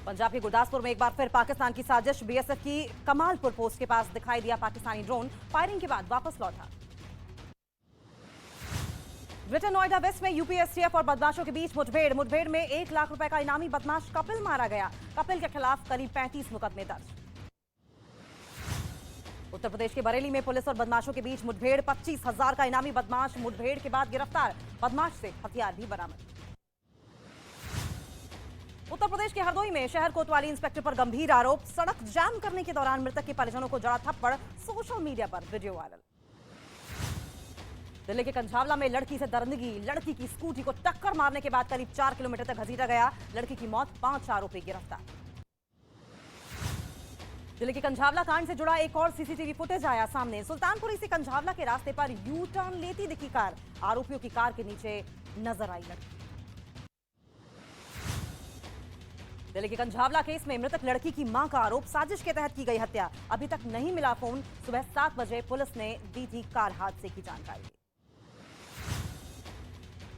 पंजाब के गुरदासपुर में एक बार फिर पाकिस्तान की साजिश, बीएसएफ की कमालपुर पोस्ट के पास दिखाई दिया पाकिस्तानी ड्रोन, फायरिंग के बाद वापस लौटा। ग्रेटर नोएडा वेस्ट में यूपीएसटीएफ और बदमाशों के बीच मुठभेड़ में 1 लाख रुपए का इनामी बदमाश कपिल मारा गया। कपिल के खिलाफ करीब 35 मुकदमे दर्ज। उत्तर प्रदेश के बरेली में पुलिस और बदमाशों के बीच मुठभेड़, 25,000 का इनामी बदमाश मुठभेड़ के बाद गिरफ्तार, बदमाश से हथियार भी बरामद। उत्तर प्रदेश के हरदोई में शहर कोतवाली इंस्पेक्टर पर गंभीर आरोप, सड़क जाम करने के दौरान मृतक के परिजनों को जड़ा थप्पड़, सोशल मीडिया पर वीडियो वायरल। दिल्ली के कंझावला में लड़की से दरिंदगी, लड़की की स्कूटी को टक्कर मारने के बाद करीब 4 किलोमीटर तक घसीटा गया, लड़की की मौत, 5 आरोपी गिरफ्तार। दिल्ली के कंझावला कांड से जुड़ा एक और सीसीटीवी फुटेज आया सामने, सुल्तानपुरी से कंझावला के रास्ते पर यू टर्न लेती दिखी कार, आरोपियों की कार के नीचे नजर आई लड़की। दिल्ली के कंझावला केस में मृतक लड़की की मां का आरोप, साजिश के तहत की गई हत्या, अभी तक नहीं मिला फोन, सुबह 7 बजे पुलिस ने दी थी कार हादसे की जानकारी।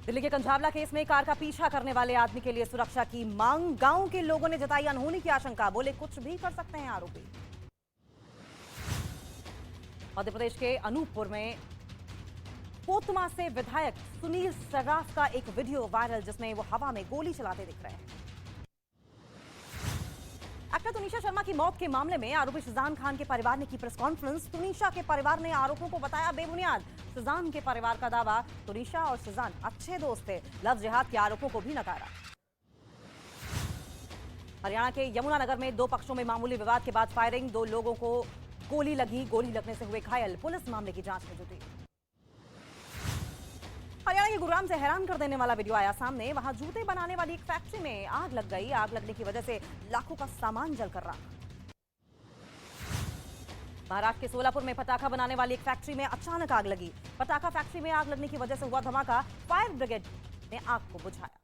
दिल्ली के कंझावला केस में कार का पीछा करने वाले आदमी के लिए सुरक्षा की मांग, गांव के लोगों ने जताई अनहोनी की आशंका, बोले कुछ भी कर सकते हैं आरोपी। मध्य प्रदेश के अनूपपुर में कोतमा से विधायक सुनील सर्राफ का एक वीडियो वायरल, जिसमें वो हवा में गोली चलाते दिख रहे हैं। एक्टर तुनिशा शर्मा की मौत के मामले में आरोपी शहजान खान के परिवार ने की प्रेस कॉन्फ्रेंस, तुनिशा के परिवार ने आरोपों को बताया बेबुनियाद। शहजान के परिवार का दावा, तुनिशा और शहजान अच्छे दोस्त थे, लव जिहाद के आरोपों को भी नकारा। हरियाणा के यमुनानगर में 2 पक्षों में मामूली विवाद के बाद फायरिंग, 2 लोगों को गोली लगी, गोली लगने से हुए घायल, पुलिस मामले की जांच में जुटी। हरियाणा के गुरुग्राम से हैरान कर देने वाला वीडियो आया सामने, वहां जूते बनाने वाली एक फैक्ट्री में आग लग गई, आग लगने की वजह से लाखों का सामान जलकर राख। महाराष्ट्र के सोलापुर में पटाखा बनाने वाली एक फैक्ट्री में अचानक आग लगी, पटाखा फैक्ट्री में आग लगने की वजह से हुआ धमाका, फायर ब्रिगेड ने आग को बुझाया।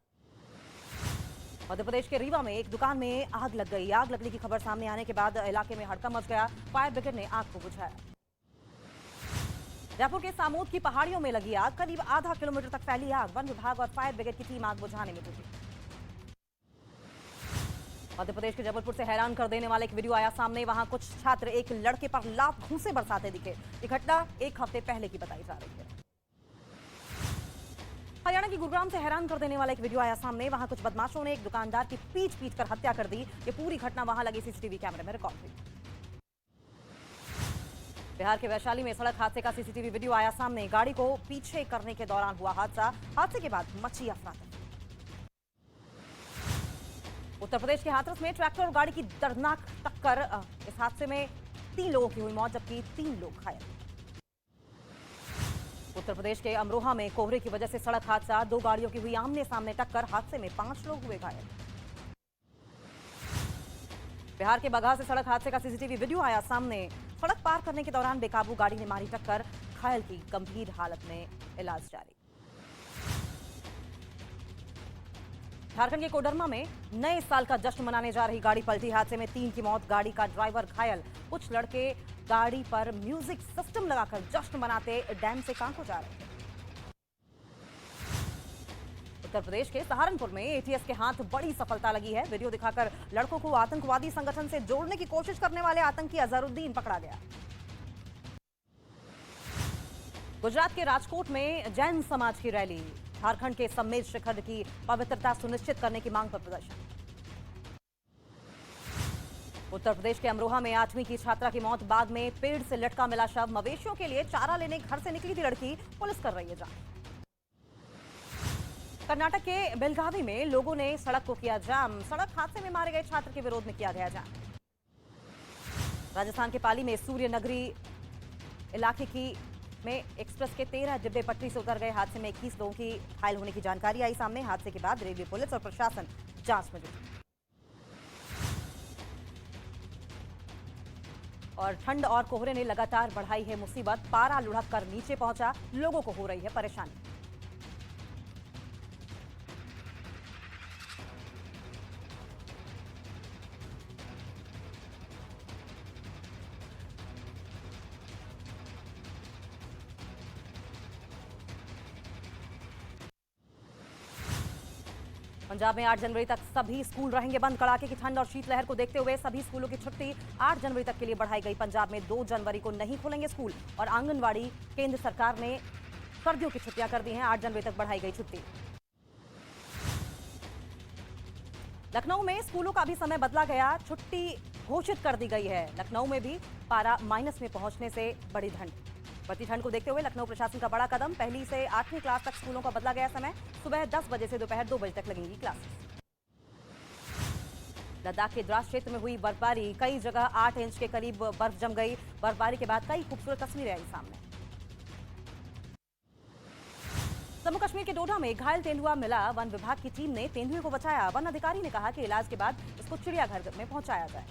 मध्य प्रदेश के रीवा में एक दुकान में आग लग गई, आग लगने की खबर सामने आने के बाद इलाके में हड़कंप मच गया, फायर ब्रिगेड ने आग को बुझाया। जयपुर के सामोद की पहाड़ियों में लगी आग, करीब आधा किलोमीटर तक फैली आग, वन विभाग और फायर ब्रिगेड की टीम आग बुझाने में जुटी। मध्य प्रदेश के जबलपुर से हैरान कर देने वाला एक वीडियो आया सामने, वहां कुछ छात्र एक लड़के पर लात घूंसे बरसाते दिखे, ये घटना 1 हफ्ते पहले की बताई जा रही है। हरियाणा की गुरुग्राम से हैरान कर देने वाला एक वीडियो आया सामने, वहां कुछ बदमाशों ने एक दुकानदार की पीट कर हत्या कर दी, ये पूरी घटना वहां लगे सीसीटीवी कैमरे में रिकॉर्ड हुई। बिहार के वैशाली में सड़क हादसे का सीसीटीवी वीडियो आया सामने, गाड़ी को पीछे करने के दौरान हुआ हादसा, हादसे के बाद मची अफरा-तफरी। उत्तर प्रदेश के हाथरस में ट्रैक्टर और गाड़ी की दर्दनाक टक्कर, इस हादसे में 3 लोगों की हुई मौत, जबकि 3 लोग घायल। उत्तर प्रदेश के अमरोहा में कोहरे की वजह से सड़क हादसा, 2 गाड़ियों की हुई आमने सामने टक्कर, हादसे में 5 लोग हुए घायल। बिहार के बगहा से सड़क हादसे का सीसीटीवी वीडियो आया सामने, सड़क पार करने के दौरान बेकाबू गाड़ी ने मारी टक्कर, घायल की गंभीर हालत में इलाज जारी। झारखंड के कोडरमा में नए साल का जश्न मनाने जा रही गाड़ी पलटी, हादसे में 3 की मौत, गाड़ी का ड्राइवर घायल, कुछ लड़के गाड़ी पर म्यूजिक सिस्टम लगाकर जश्न मनाते डैम से कांको जा रहे थे। उत्तर प्रदेश के सहारनपुर में एटीएस के हाथ बड़ी सफलता लगी है, वीडियो दिखाकर लड़कों को आतंकवादी संगठन से जोड़ने की कोशिश करने वाले आतंकी अजहरुद्दीन पकड़ा गया। गुजरात के राजकोट में जैन समाज की रैली, झारखंड के सम्मेद शिखर की पवित्रता सुनिश्चित करने की मांग पर प्रदर्शन। उत्तर प्रदेश के अमरोहा में 8वीं की छात्रा की मौत, बाद में पेड़ से लटका मिला शव, मवेशियों के लिए चारा लेने घर से निकली थी लड़की, पुलिस कर रही है जांच। कर्नाटक के बेलगावी में लोगों ने सड़क को किया जाम, सड़क हादसे में मारे गए छात्र के विरोध में किया गया जाम। राजस्थान के पाली में सूर्य नगरी इलाके में एक्सप्रेस के 13 डिब्बे पटरी से उतर गए, हादसे में 21 लोगों की घायल होने की जानकारी आई सामने, हादसे के बाद रेलवे, पुलिस और प्रशासन जांच में जुटी। और ठंड और कोहरे ने लगातार बढ़ाई है मुसीबत, पारा लुढ़क कर नीचे पहुंचा, लोगों को हो रही है परेशानी। पंजाब में 8 जनवरी तक सभी स्कूल रहेंगे बंद। कड़ाके की ठंड और शीतलहर को देखते हुए सभी स्कूलों की छुट्टी 8 जनवरी तक के लिए बढ़ाई गई। पंजाब में 2 जनवरी को नहीं खुलेंगे स्कूल और आंगनवाड़ी। केंद्र सरकार ने सर्दियों की छुट्टियां कर दी हैं। 8 जनवरी तक बढ़ाई गई छुट्टी। लखनऊ में स्कूलों का भी समय बदला गया, छुट्टी घोषित कर दी गई है। लखनऊ में भी पारा माइनस में पहुंचने से बड़ी ठंड। बढ़ती ठंड को देखते हुए लखनऊ प्रशासन का बड़ा कदम। पहली से 8वीं क्लास तक स्कूलों का बदला गया समय। सुबह 10 बजे से दोपहर 2 बजे तक लगेंगी क्लासेस। लद्दाख के द्रास क्षेत्र में हुई बर्फबारी, कई जगह 8 इंच के करीब बर्फ जम गई। बर्फबारी के बाद कई खूबसूरत तस्वीरें आई सामने। जम्मू कश्मीर के डोडा में घायल तेंदुआ मिला। वन विभाग की टीम ने तेंदुए को बचाया। वन अधिकारी ने कहा कि इलाज के बाद इसको चिड़ियाघर में पहुंचाया जाए।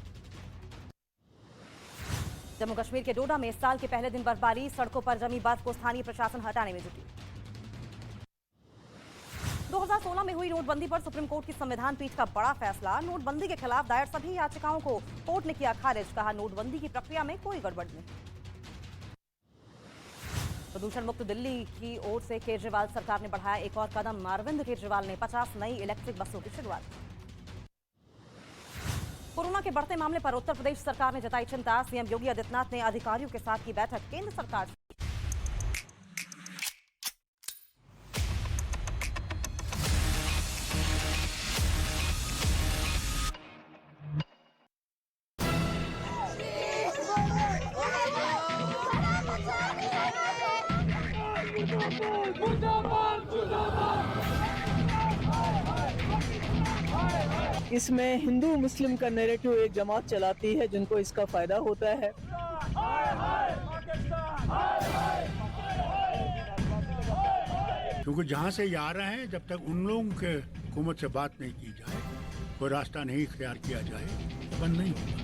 जम्मू कश्मीर के डोडा में इस साल के पहले दिन बर्फबारी, सड़कों पर जमी बर्फ को स्थानीय प्रशासन हटाने में जुटी। 2016 में हुई नोटबंदी पर सुप्रीम कोर्ट की संविधान पीठ का बड़ा फैसला। नोटबंदी के खिलाफ दायर सभी याचिकाओं को कोर्ट ने किया खारिज। कहा नोटबंदी की प्रक्रिया में कोई गड़बड़ नहीं। प्रदूषण मुक्त दिल्ली की ओर से केजरीवाल सरकार ने बढ़ाया एक और कदम। अरविंद केजरीवाल ने 50 नई इलेक्ट्रिक बसों की शुरुआत की। कोरोना के बढ़ते मामले पर उत्तर प्रदेश सरकार ने जताई चिंता। सीएम योगी आदित्यनाथ ने अधिकारियों के साथ की बैठक। केंद्र सरकार इसमें हिंदू मुस्लिम का नैरेटिव एक जमात चलाती है जिनको इसका फायदा होता है। क्योंकि जहाँ से ये आ रहे हैं, जब तक उन लोगों के हुकूमत से बात नहीं की जाए, कोई रास्ता नहीं इख्तियार किया जाए, बंद नहीं होगा।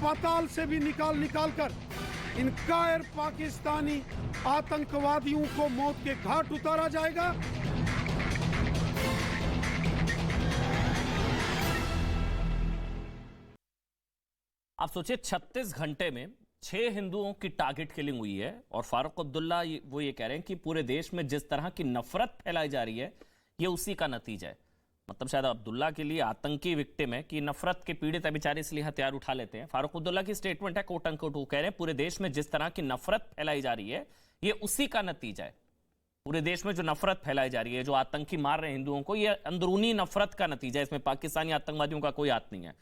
पाताल से भी निकाल कर इन कायर पाकिस्तानी आतंकवादियों को मौत के घाट उतारा जाएगा। आप सोचिए 36 घंटे में 6 हिंदुओं की टारगेट किलिंग हुई है और फारूक अब्दुल्ला वो ये कह रहे हैं कि पूरे देश में जिस तरह की नफरत फैलाई जा रही है ये उसी का नतीजा है। मतलब शायद अब्दुल्ला के लिए आतंकी विक्टिम है कि नफरत के पीड़ित है बेचारे, इसलिए हथियार उठा लेते हैं। फारूक अब्दुल्ला की स्टेटमेंट है, कोट अनकोट, वो कह रहे हैं पूरे देश में जिस तरह की नफरत फैलाई जा रही है ये उसी का नतीजा है। पूरे देश में जो नफरत फैलाई जा रही है, जो आतंकी मार रहे हैं हिंदुओं को, ये अंदरूनी नफरत का नतीजा है। इसमें पाकिस्तानी आतंकवादियों का कोई हाथ नहीं है।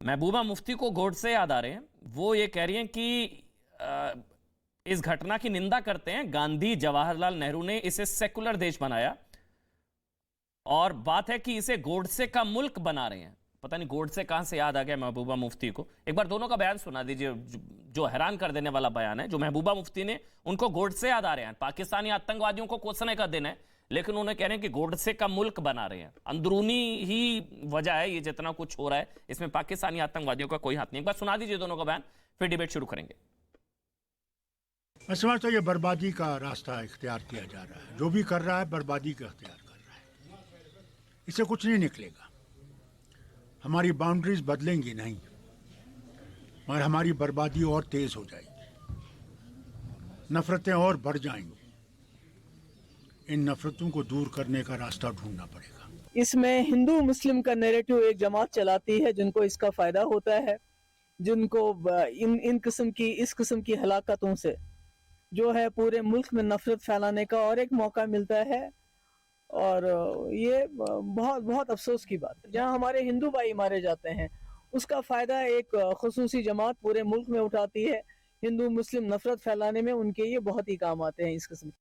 महबूबा मुफ्ती को गोडसे याद आ रहे हैं। वो ये कह रही हैं कि इस घटना की निंदा करते हैं। गांधी जवाहरलाल नेहरू ने इसे सेकुलर देश बनाया और बात है कि इसे गोडसे का मुल्क बना रहे हैं। पता नहीं गोडसे कहां से याद आ गया महबूबा मुफ्ती को। एक बार दोनों का बयान सुना दीजिए, जो हैरान कर देने वाला बयान है। जो महबूबा मुफ्ती ने, उनको गोडसे याद आ रहे हैं। पाकिस्तानी आतंकवादियों को कोसने का दिन है, लेकिन उन्हें कह रहे हैं कि गोडसे का मुल्क बना रहे हैं। अंदरूनी ही वजह है ये जितना कुछ हो रहा है, इसमें पाकिस्तानी आतंकवादियों का कोई हाथ नहीं। एक बार सुना दीजिए दोनों का बयान, फिर डिबेट शुरू करेंगे। मैं समझता हूं ये बर्बादी का रास्ता इख्तियार किया जा रहा है। जो भी कर रहा है बर्बादी का इख्तियार कर रहा है। इससे कुछ नहीं निकलेगा। हमारी बाउंड्रीज बदलेंगी नहीं, मगर हमारी बर्बादी और तेज हो जाएगी, नफरतें और बढ़ जाएंगी। इन नफरतों को दूर करने का रास्ता ढूंढना पड़ेगा। इसमें हिंदू मुस्लिम का नैरेटिव एक जमात चलाती है जिनको इसका फायदा होता है, जिनको इन किस्म की, इस किस्म की हलाकतों से जो है पूरे मुल्क में नफरत फैलाने का और एक मौका मिलता है। और ये बहुत बहुत अफसोस की बात है। जहाँ हमारे हिंदू भाई मारे जाते हैं उसका फायदा एक खुसूसी जमात पूरे मुल्क में उठाती है। हिंदू मुस्लिम नफरत फैलाने में उनके ये बहुत ही काम आते हैं इस किस्म।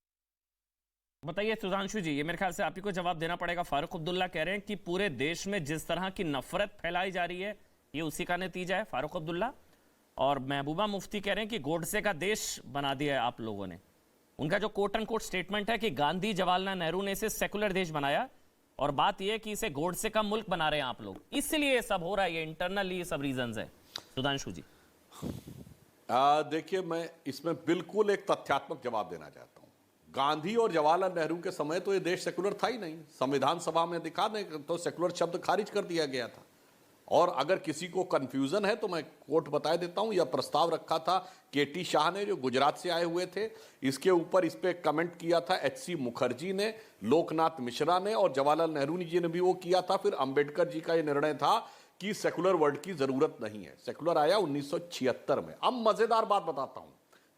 बताइए सुधांशु जी, ये मेरे ख्याल से आप ही को जवाब देना पड़ेगा। फारूक अब्दुल्ला कह रहे हैं कि पूरे देश में जिस तरह की नफरत फैलाई जा रही है ये उसी का नतीजा है, फारूक अब्दुल्ला। और महबूबा मुफ्ती कह रहे हैं कि गोडसे का देश बना दिया है आप लोगों ने। उनका जो कोट एंड कोट स्टेटमेंट है कि गांधी जवाहरलाल नेहरू ने इसे सेकुलर देश बनाया और बात यह है कि इसे गोडसे का मुल्क बना रहे हैं आप लोग, इसलिए ये सब हो रहा है। ये इंटरनली ये सब रीजंस है। सुधांशु जी देखिए, मैं इसमें बिल्कुल एक तथ्यात्मक जवाब देना चाहता हूं। गांधी और जवाहरलाल नेहरू के समय तो ये देश सेकुलर था ही नहीं। संविधान सभा में दिखा दें तो सेकुलर शब्द खारिज कर दिया गया था। और अगर किसी को कंफ्यूजन है तो मैं कोट बता देता हूं, यह प्रस्ताव रखा था केटी शाह ने जो गुजरात से आए हुए थे, इसके ऊपर इस पे कमेंट किया था एचसी मुखर्जी ने, लोकनाथ मिश्रा ने और जवाहरलाल नेहरू जी ने भी वो किया था। फिर अंबेडकर जी का यह निर्णय था कि सेकुलर वर्ड की जरूरत नहीं है। सेकुलर आया 1976 में। अब मजेदार बात बताता हूं,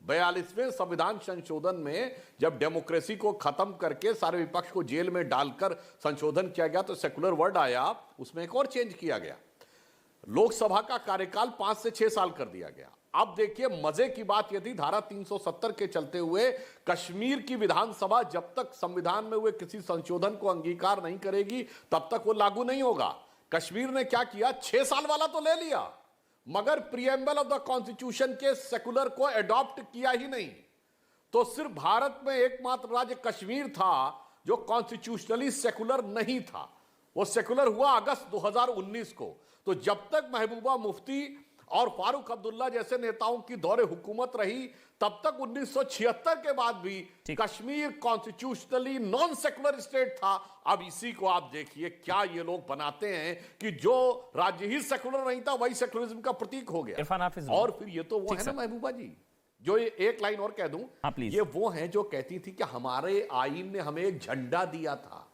42वें संविधान संशोधन में जब डेमोक्रेसी को खत्म करके सारे विपक्ष को जेल में डालकर संशोधन किया गया तो सेकुलर वर्ड आया, उसमें एक और चेंज किया गया, लोकसभा का कार्यकाल 5 से 6 साल कर दिया गया। अब देखिए मजे की बात यह थी, धारा 370 के चलते हुए कश्मीर की विधानसभा जब तक संविधान में हुए किसी संशोधन को अंगीकार नहीं करेगी तब तक वो लागू नहीं होगा। कश्मीर ने क्या किया, 6 साल वाला तो ले लिया मगर प्रीएम्बल ऑफ द कॉन्स्टिट्यूशन के सेकुलर को एडॉप्ट किया ही नहीं। तो सिर्फ भारत में एकमात्र राज्य कश्मीर था जो कॉन्स्टिट्यूशनली सेकुलर नहीं था। वो सेकुलर हुआ अगस्त 2019 को। तो जब तक महबूबा मुफ्ती और फारूक अब्दुल्ला जैसे नेताओं की दौरे हुकूमत रही तब तक 1976 के बाद भी Kashmir constitutionally non secular state था। अब इसी को आप देखिए क्या ये लोग बनाते हैं कि जो राज्य ही सेकुलर नहीं था वही सेकुलरिज्म का प्रतीक हो गया। और फिर ये तो वो है ना महबूबा जी, जो ये एक लाइन और कह दूं, ये वो है जो कहती थी कि हमारे आईन ने हमें एक झंडा दिया था।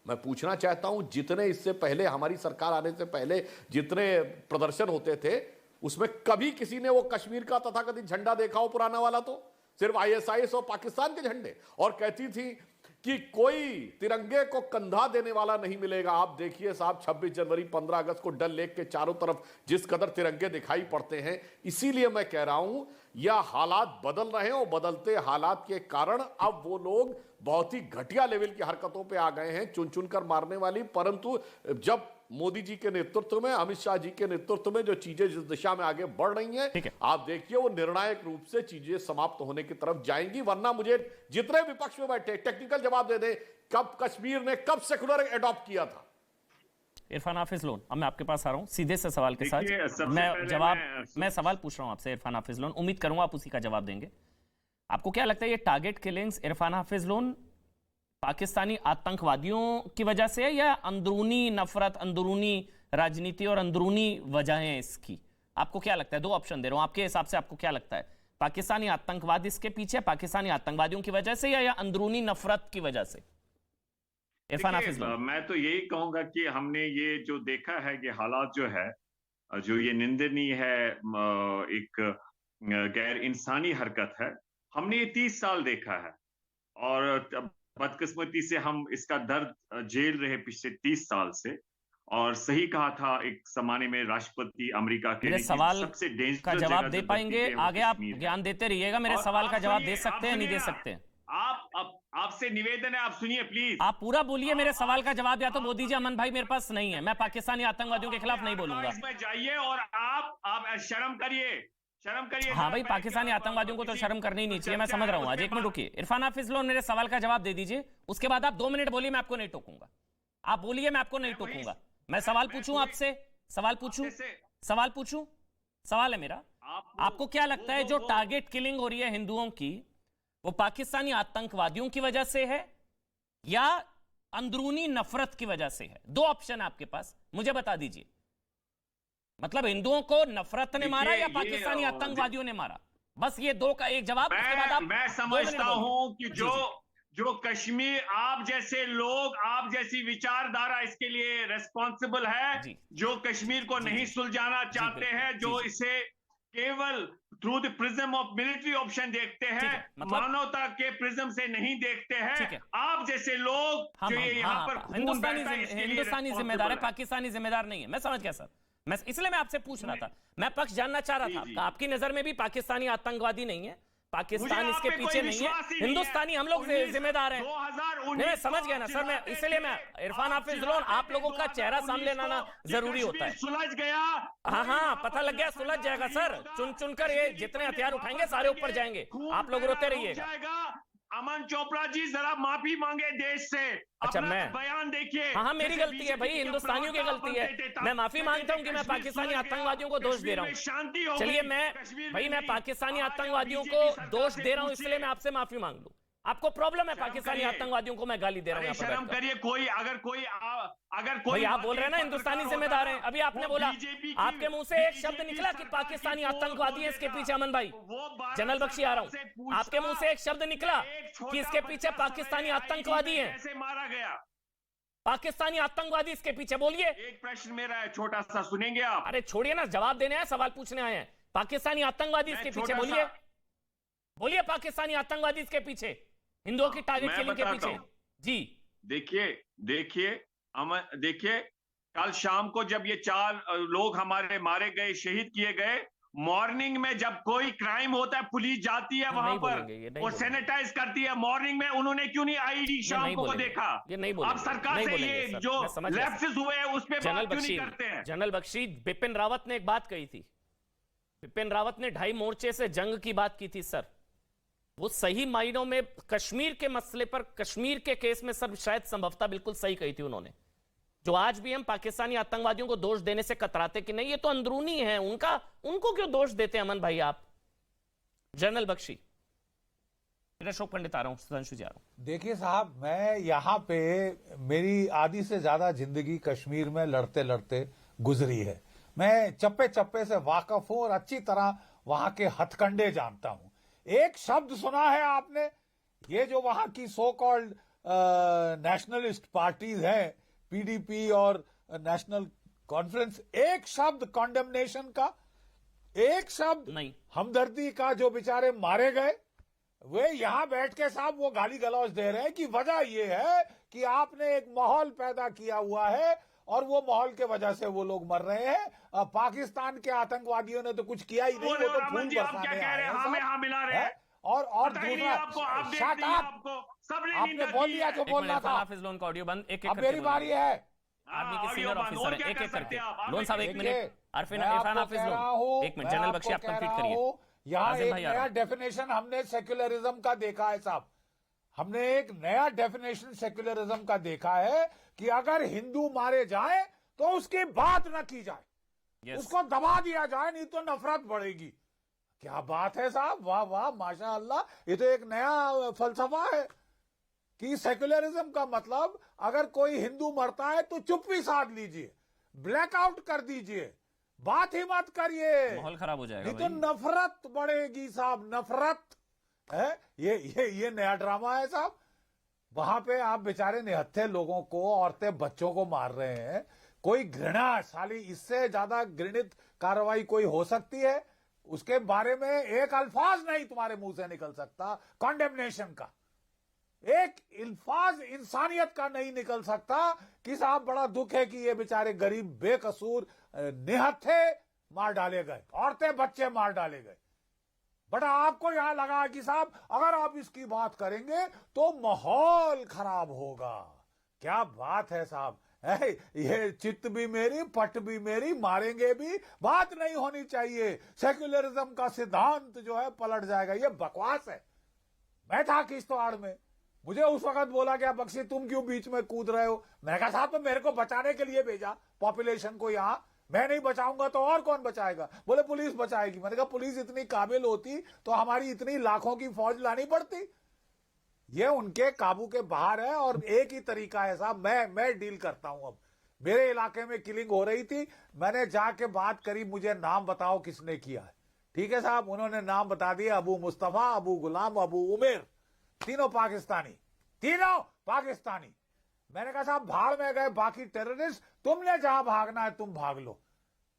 मैं पूछना चाहता हूं, जितने इससे पहले हमारी सरकार आने से पहले जितने प्रदर्शन होते थे उसमें कभी किसी ने वो कश्मीर का तथाकथित झंडा देखा हो पुराना वाला? तो सिर्फ आईएसआईएस और पाकिस्तान के झंडे। और कहती थी कि कोई तिरंगे को कंधा देने वाला नहीं मिलेगा। आप देखिए साहब, 26 जनवरी 15 अगस्त को डल लेक के चारों तरफ जिस कदर तिरंगे दिखाई पड़ते हैं। इसीलिए मैं कह रहा हूं यह हालात बदल रहे हैं और बदलते हालात के कारण अब वो लोग बहुत ही घटिया लेवल की हरकतों पे आ गए हैं, चुन चुन कर मारने वाली। परंतु जब मोदी जी के नेतृत्व में, अमित शाह जी के नेतृत्व में जो चीजें जिस दिशा में आगे बढ़ रही हैं, आप देखिए वो निर्णायक रूप से चीजें समाप्त होने की तरफ जाएंगी। वरना मुझे जितने विपक्ष में बैठे टेक्निकल जवाब दे दे, कब कश्मीर ने कब सेकुलर एडॉप्ट किया था। इरफान हाफिज लोन, अब मैं आपके पास आ रहा हूं सीधे से सवाल के साथ। मैं सवाल पूछ रहा हूं आपसे इरफान हाफिज लोन, उम्मीद करूंगा आप उसी का जवाब देंगे। आपको क्या लगता है ये टारगेट किलिंग्स इरफान हाफिज लोन पाकिस्तानी आतंकवादियों की वजह से है या अंदरूनी नफरत, अंदरूनी राजनीति और अंदरूनी वजहें हैं इसकी? आपको क्या लगता है? 2 ऑप्शन दे रहा हूं, आपके हिसाब से आपको क्या लगता है? पाकिस्तानी आतंकवाद इसके पीछे, पाकिस्तानी आतंकवादियों की वजह से या अंदरूनी नफरत की वजह से? इरफान हाफिज लोन। मैं तो यही कहूंगा कि हमने ये जो देखा है कि हालात जो है, जो ये निंदनीय है, एक गैर इंसानी हरकत है, हमने ये 30 साल देखा है और बदकिस्मती से हम इसका दर्द झेल रहे पिछले 30 साल से। और सही कहा था एक जमाने में राष्ट्रपति अमेरिका के, मेरे सवाल सबसे का जवाब दे पाएंगे? आगे आप ज्ञान देते रहिएगा, मेरे सवाल का जवाब दे सकते हैं, नहीं दे सकते? आपसे निवेदन है, आप सुनिए प्लीज। आप पूरा बोलिए, मेरे सवाल का जवाब या तो बोल दीजिए अमन भाई मेरे पास नहीं है, मैं पाकिस्तानी आतंकवादियों के खिलाफ नहीं बोलूंगा। इसमें जाइए और आप शर्म करिए। हाँ भाई, पाकिस्तानी आतंकवादियों को तो शर्म करनी ही नहीं चाहिए, मैं समझ रहा हूँ। आज 1 मिनट रुकिए। इरफान हाफिज लोन, मेरे सवाल का जवाब दे दीजिए, उसके बाद आप 2 मिनट बोलिए, मैं आपको नहीं टोकूंगा। आप बोलिए, मैं आपको नहीं टोकूंगा। मैं सवाल पूछूं आपसे? सवाल पूछूं? सवाल है मेरा, आपको क्या लगता है जो टारगेट किलिंग हो रही है हिंदुओं की वो पाकिस्तानी आतंकवादियों की वजह से है या अंदरूनी नफरत की वजह से है? 2 ऑप्शन है आपके पास, मुझे बता दीजिए। मतलब हिंदुओं को नफरत ने मारा या पाकिस्तानी आतंकवादियों ने मारा? बस ये 2 का एक जवाब। मैं समझता हूं कि जो कश्मीर, आप जैसे लोग, आप जैसी विचारधारा इसके लिए रिस्पॉन्सिबल है, जो कश्मीर को नहीं सुलझाना चाहते हैं, जो इसे केवल through the prism of military option देखते हैं, मानवता के प्रिज्म से नहीं देखते हैं। आप जैसे लोग जो यहाँ पर हिंदुस्तानी जिम्मेदार है, पाकिस्तानी जिम्मेदार नहीं है। मैं समझ गया सर, इसलिए मैं आपसे पूछ रहा था, मैं पक्ष जानना चाह रहा था। आपकी नजर में भी पाकिस्तानी आतंकवादी नहीं है, पाकिस्तान इसके पीछे नहीं है, हिंदुस्तानी हम लोग जिम्मेदार हैं। मैं समझ गया ना सर, मैं इसलिए मैं इरफान हाफिज लोन, आप लोगों का चेहरा सामने लाना जरूरी होता है। सुलझ गया? हाँ, पता लग गया, सुलझ जाएगा सर। चुन चुन कर ये जितने हथियार उठाएंगे सारे ऊपर जाएंगे, आप लोग रोते रहिएगा। अमन चोपड़ा जी जरा माफी मांगे देश से। अच्छा, मैं बयान देखिए। हाँ, मेरी गलती है भाई, हिंदुस्तानियों की गलती है। मैं माफी मांगता हूँ कि मैं पाकिस्तानी आतंकवादियों को दोष दे रहा हूँ। चलिए मैं पाकिस्तानी आतंकवादियों को दोष दे रहा हूँ, इसलिए मैं आपसे माफी मांग लूं। आपको प्रॉब्लम है पाकिस्तानी आतंकवादियों को मैं गाली दे रहा हूं? अरे शर्म करिए, कोई अगर कोई आप बोल रहे हैं ना हिंदुस्तानी जिम्मेदार हैं। अभी आपने बोला, आपके मुंह से एक शब्द निकला कि पाकिस्तानी आतंकवादी है इसके पीछे। अमन भाई, जनरल बख्शी आ रहा हूं, आपके मुंह से एक शब्द निकला कि इसके पीछे पाकिस्तानी आतंकवादी है। कैसे मारा गया? पाकिस्तानी आतंकवादी इसके पीछे, बोलिए। एक प्रश्न मेरा है, छोटा सा, सुनेंगे आप? अरे छोड़िए ना, जवाब देने आए, सवाल पूछने आए हैं। पाकिस्तानी आतंकवादी इसके पीछे, बोलिए बोलिए। पाकिस्तानी आतंकवादी इसके पीछे, हिंदुओं की टारगेट किलिंग के पीछे। जी देखिए, कल शाम को जब ये 4 लोग हमारे मारे गए, शहीद किए गए, मॉर्निंग में जब कोई क्राइम होता है पुलिस जाती है वहां पर और सैनिटाइज करती है। मॉर्निंग में उन्होंने क्यों नहीं आईडी शाम को देखा? ये नहीं बोलेंगे। अब सरकार से ये जो लैप्सेस हुए हैं उस पे बात क्यों नहीं करते हैं? जनरल बख्शी, बिपिन रावत ने एक बात कही थी। बिपिन रावत ने 2.5 मोर्चे से जंग की बात की थी सर। वो सही मायनों में कश्मीर के मसले पर, कश्मीर के केस में सर शायद संभवतः बिल्कुल सही कही थी उन्होंने। जो आज भी हम पाकिस्तानी आतंकवादियों को दोष देने से कतराते कि नहीं ये तो अंदरूनी है उनका, उनको क्यों दोष देते हैं अमन भाई आप? जनरल बख्शी, अशोक पंडित आ रहा हूं, सुधांशु जी आ रहा हूं। देखिए साहब, मैं यहाँ पे मेरी आधी से ज्यादा जिंदगी कश्मीर में लड़ते लड़ते गुजरी है। मैं चप्पे चप्पे से वाकिफ हूं और अच्छी तरह वहां के हथकंडे जानता हूं। एक शब्द सुना है आपने? ये जो वहां की सो कॉल्ड नेशनलिस्ट पार्टीज हैं, पीडीपी और नेशनल कॉन्फ्रेंस, एक शब्द कॉन्डेमनेशन का, एक शब्द नहीं, हमदर्दी का? जो बेचारे मारे गए वे यहां बैठ के साहब वो गाली गलौज दे रहे हैं कि वजह ये है कि आपने एक माहौल पैदा किया हुआ है और वो माहौल के वजह से वो लोग मर रहे हैं। पाकिस्तान के आतंकवादियों ने तो कुछ किया ही नहीं, वो तो खून बरसाने आए हैं। और दूसरा, आपने बोल दिया जो बोलना था। हाफिज लोन का ऑडियो बंद। एक अब मेरी बारी है। आर्मी के सीनियर ऑफिसर है, एक एक करके। लोन साहब एक मिनट, इरफान हाफिज लोन एक मिनट, जनरल बख्शी आप कंप्लीट करिए। यहाँ एक नया डेफिनेशन हमने सेक्युलरिज्म का देखा है साहब। हमने एक नया डेफिनेशन सेक्युलरिज्म का देखा है कि अगर हिंदू मारे जाए तो उसकी बात न की जाए, उसको दबा दिया जाए, नहीं तो नफरत बढ़ेगी। क्या बात है साहब, वाह वाह, माशाअल्लाह। ये तो एक नया फलसफा है कि सेक्युलरिज्म का मतलब अगर कोई हिंदू मरता है तो चुप्पी साध लीजिए, ब्लैकआउट कर दीजिए, बात ही मत करिए, माहौल खराब हो जाएगा, नहीं तो नफरत बढ़ेगी साहब, नफरत है। ये नया ड्रामा है साहब। वहां पे आप बेचारे निहत्थे लोगों को, औरतें बच्चों को मार रहे हैं। कोई घृणा, साली इससे ज्यादा घृणित कार्रवाई कोई हो सकती है? उसके बारे में एक अल्फाज नहीं तुम्हारे मुंह से निकल सकता कॉन्डेमनेशन का, एक अल्फाज इंसानियत का नहीं निकल सकता कि साहब बड़ा दुख है कि ये बेचारे गरीब बेकसूर निहत्थे मार डाले गए, औरतें बच्चे मार डाले गए। बट आपको यहां लगा कि साहब अगर आप इसकी बात करेंगे तो माहौल खराब होगा। क्या बात है साहब, ये चित्त भी मेरी, पट भी मेरी, मारेंगे भी, बात नहीं होनी चाहिए। सेक्युलरिज्म का सिद्धांत जो है पलट जाएगा, ये बकवास है। मैं था किश्तवाड़ में, मुझे उस वक्त बोला गया, बख्शी तुम क्यों बीच में कूद रहे हो? मैंने कहा साहब तो मेरे को बचाने के लिए भेजा पॉपुलेशन को यहां, मैं नहीं बचाऊंगा तो और कौन बचाएगा? बोले पुलिस बचाएगी। मैंने कहा पुलिस इतनी काबिल होती तो हमारी इतनी लाखों की फौज लानी पड़ती? ये उनके काबू के बाहर है। और एक ही तरीका है साहब, मैं डील करता हूं। अब मेरे इलाके में किलिंग हो रही थी, मैंने जाके बात करी, मुझे नाम बताओ किसने किया है। ठीक है साहब, उन्होंने नाम बता दिया, अबू मुस्तफा, अबू गुलाम, अबू उमेर, तीनों पाकिस्तानी। मैंने कहा साहब भाड़ में गए बाकी टेररिस्ट, तुमने जहां भागना है तुम भाग लो,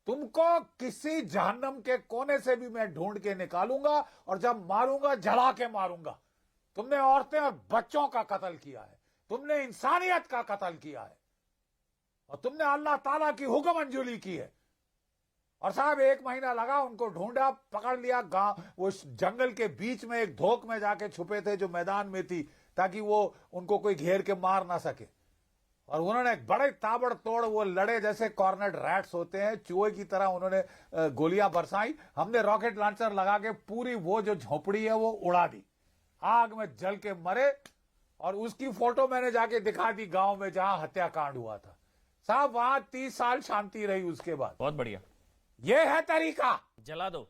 तुमको किसी जहन्नम के कोने से भी मैं ढूंढ के निकालूंगा और जब मारूंगा जला के मारूंगा। तुमने औरतें और बच्चों का कत्ल किया है, तुमने इंसानियत का कत्ल किया है और तुमने अल्लाह ताला की हुक्म अंजुली की है। और साहब 1 महीना लगा, उनको ढूंढा, पकड़ लिया। गांव वो जंगल के बीच में एक धोख में जाके छुपे थे जो मैदान में थी, ताकि वो उनको कोई घेर के मार ना सके। और उन्होंने बड़े ताबड़तोड़ वो लड़े जैसे कॉर्नेट रैट्स होते हैं, चूहे की तरह उन्होंने गोलियां बरसाई। हमने रॉकेट लॉन्चर लगा के पूरी वो जो झोपड़ी है वो उड़ा दी, आग में जल के मरे। और उसकी फोटो मैंने जाके दिखा दी गांव में जहां हत्याकांड हुआ था। साहब वहां 30 साल शांति रही उसके बाद। बहुत बढ़िया, ये है तरीका। जला दो,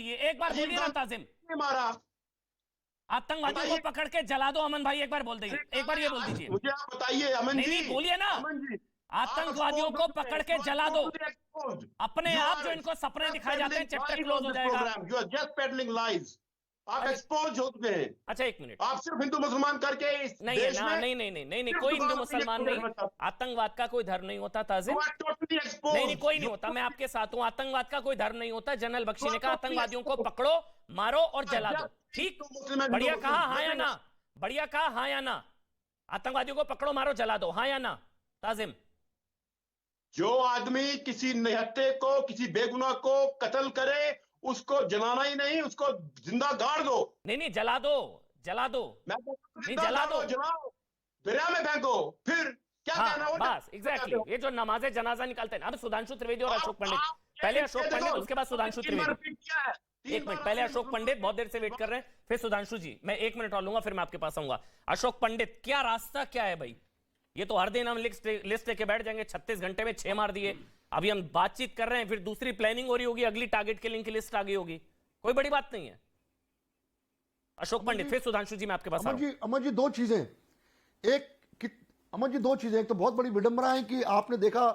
चाहिए। एक बार बोलिए ना ताजिम, मारा आतंकवादियों को पकड़ के जला दो। अमन भाई एक बार बोल दीजिए, एक बार ये बोल दीजिए। मुझे आप बताइए अमन जी, नहीं बोलिए ना, अमन जी आतंकवादियों को पकड़ के जला दो, अपने आप जो इनको सपने दिखाए जाते हैं चैप्टर क्लोज हो जाएगा। आप एक्सपोज हो चुके हैं। अच्छा एक मिनट, आप सिर्फ हिंदू मुसलमान करके इस नहीं देश ना, में नहीं, कोई हिंदू मुसलमान नहीं, आतंकवाद का कोई धर्म नहीं होता ताजिम, नहीं कोई नहीं होता, मैं आपके साथ हूं, आतंकवाद का कोई धर्म नहीं होता। जनरल बख्शी ने कहा आतंकवादियों को पकड़ो, मारो और जला दो, ठीक, बढ़िया कहा, हाँ या ना, बढ़िया कहा, हाँ या ना, आतंकवादियों को पकड़ो, मारो, जला दो, हाँ या ना ताजिम? जो आदमी किसी निहत्थे को, किसी बेगुनाह को कत्ल करे, उसको जलाना ही नहीं, उसको जिंदा गाड़ दो। नहीं जला दो, जला दो, नहीं जला दो, जलाओ, दरिया में फेंको, फिर क्या कहना हो? बस एग्जैक्टली, ये जो नमाज़े जनाजा निकालते हैं। अब सुधांशु त्रिवेदी और अशोक पंडित, पहले अशोक पंडित, उसके बाद सुधांशु त्रिवेदी। एक मिनट, पहले अशोक पंडित, बहुत देर से वेट कर रहे हैं, फिर सुधांशु जी, मैं 1 मिनट और लूंगा, फिर मैं आपके पास आऊंगा। अशोक पंडित, क्या रास्ता क्या है भाई? ये तो हर दिन हम लिस्ट लेके बैठ जाएंगे, 36 घंटे में 6 मार दिए, अभी हम बातचीत कर रहे हैं, फिर दूसरी प्लानिंग हो रही होगी, अगली टारगेट किलिंग की लिस्ट आ गई होगी, कोई बड़ी बात नहीं है। अशोक पंडित, फिर सुधांशु जी, मैं आपके पास अमर जी दो चीजें, अमर जी दो चीजें, एक तो बहुत बड़ी विडंबना है कि आपने देखा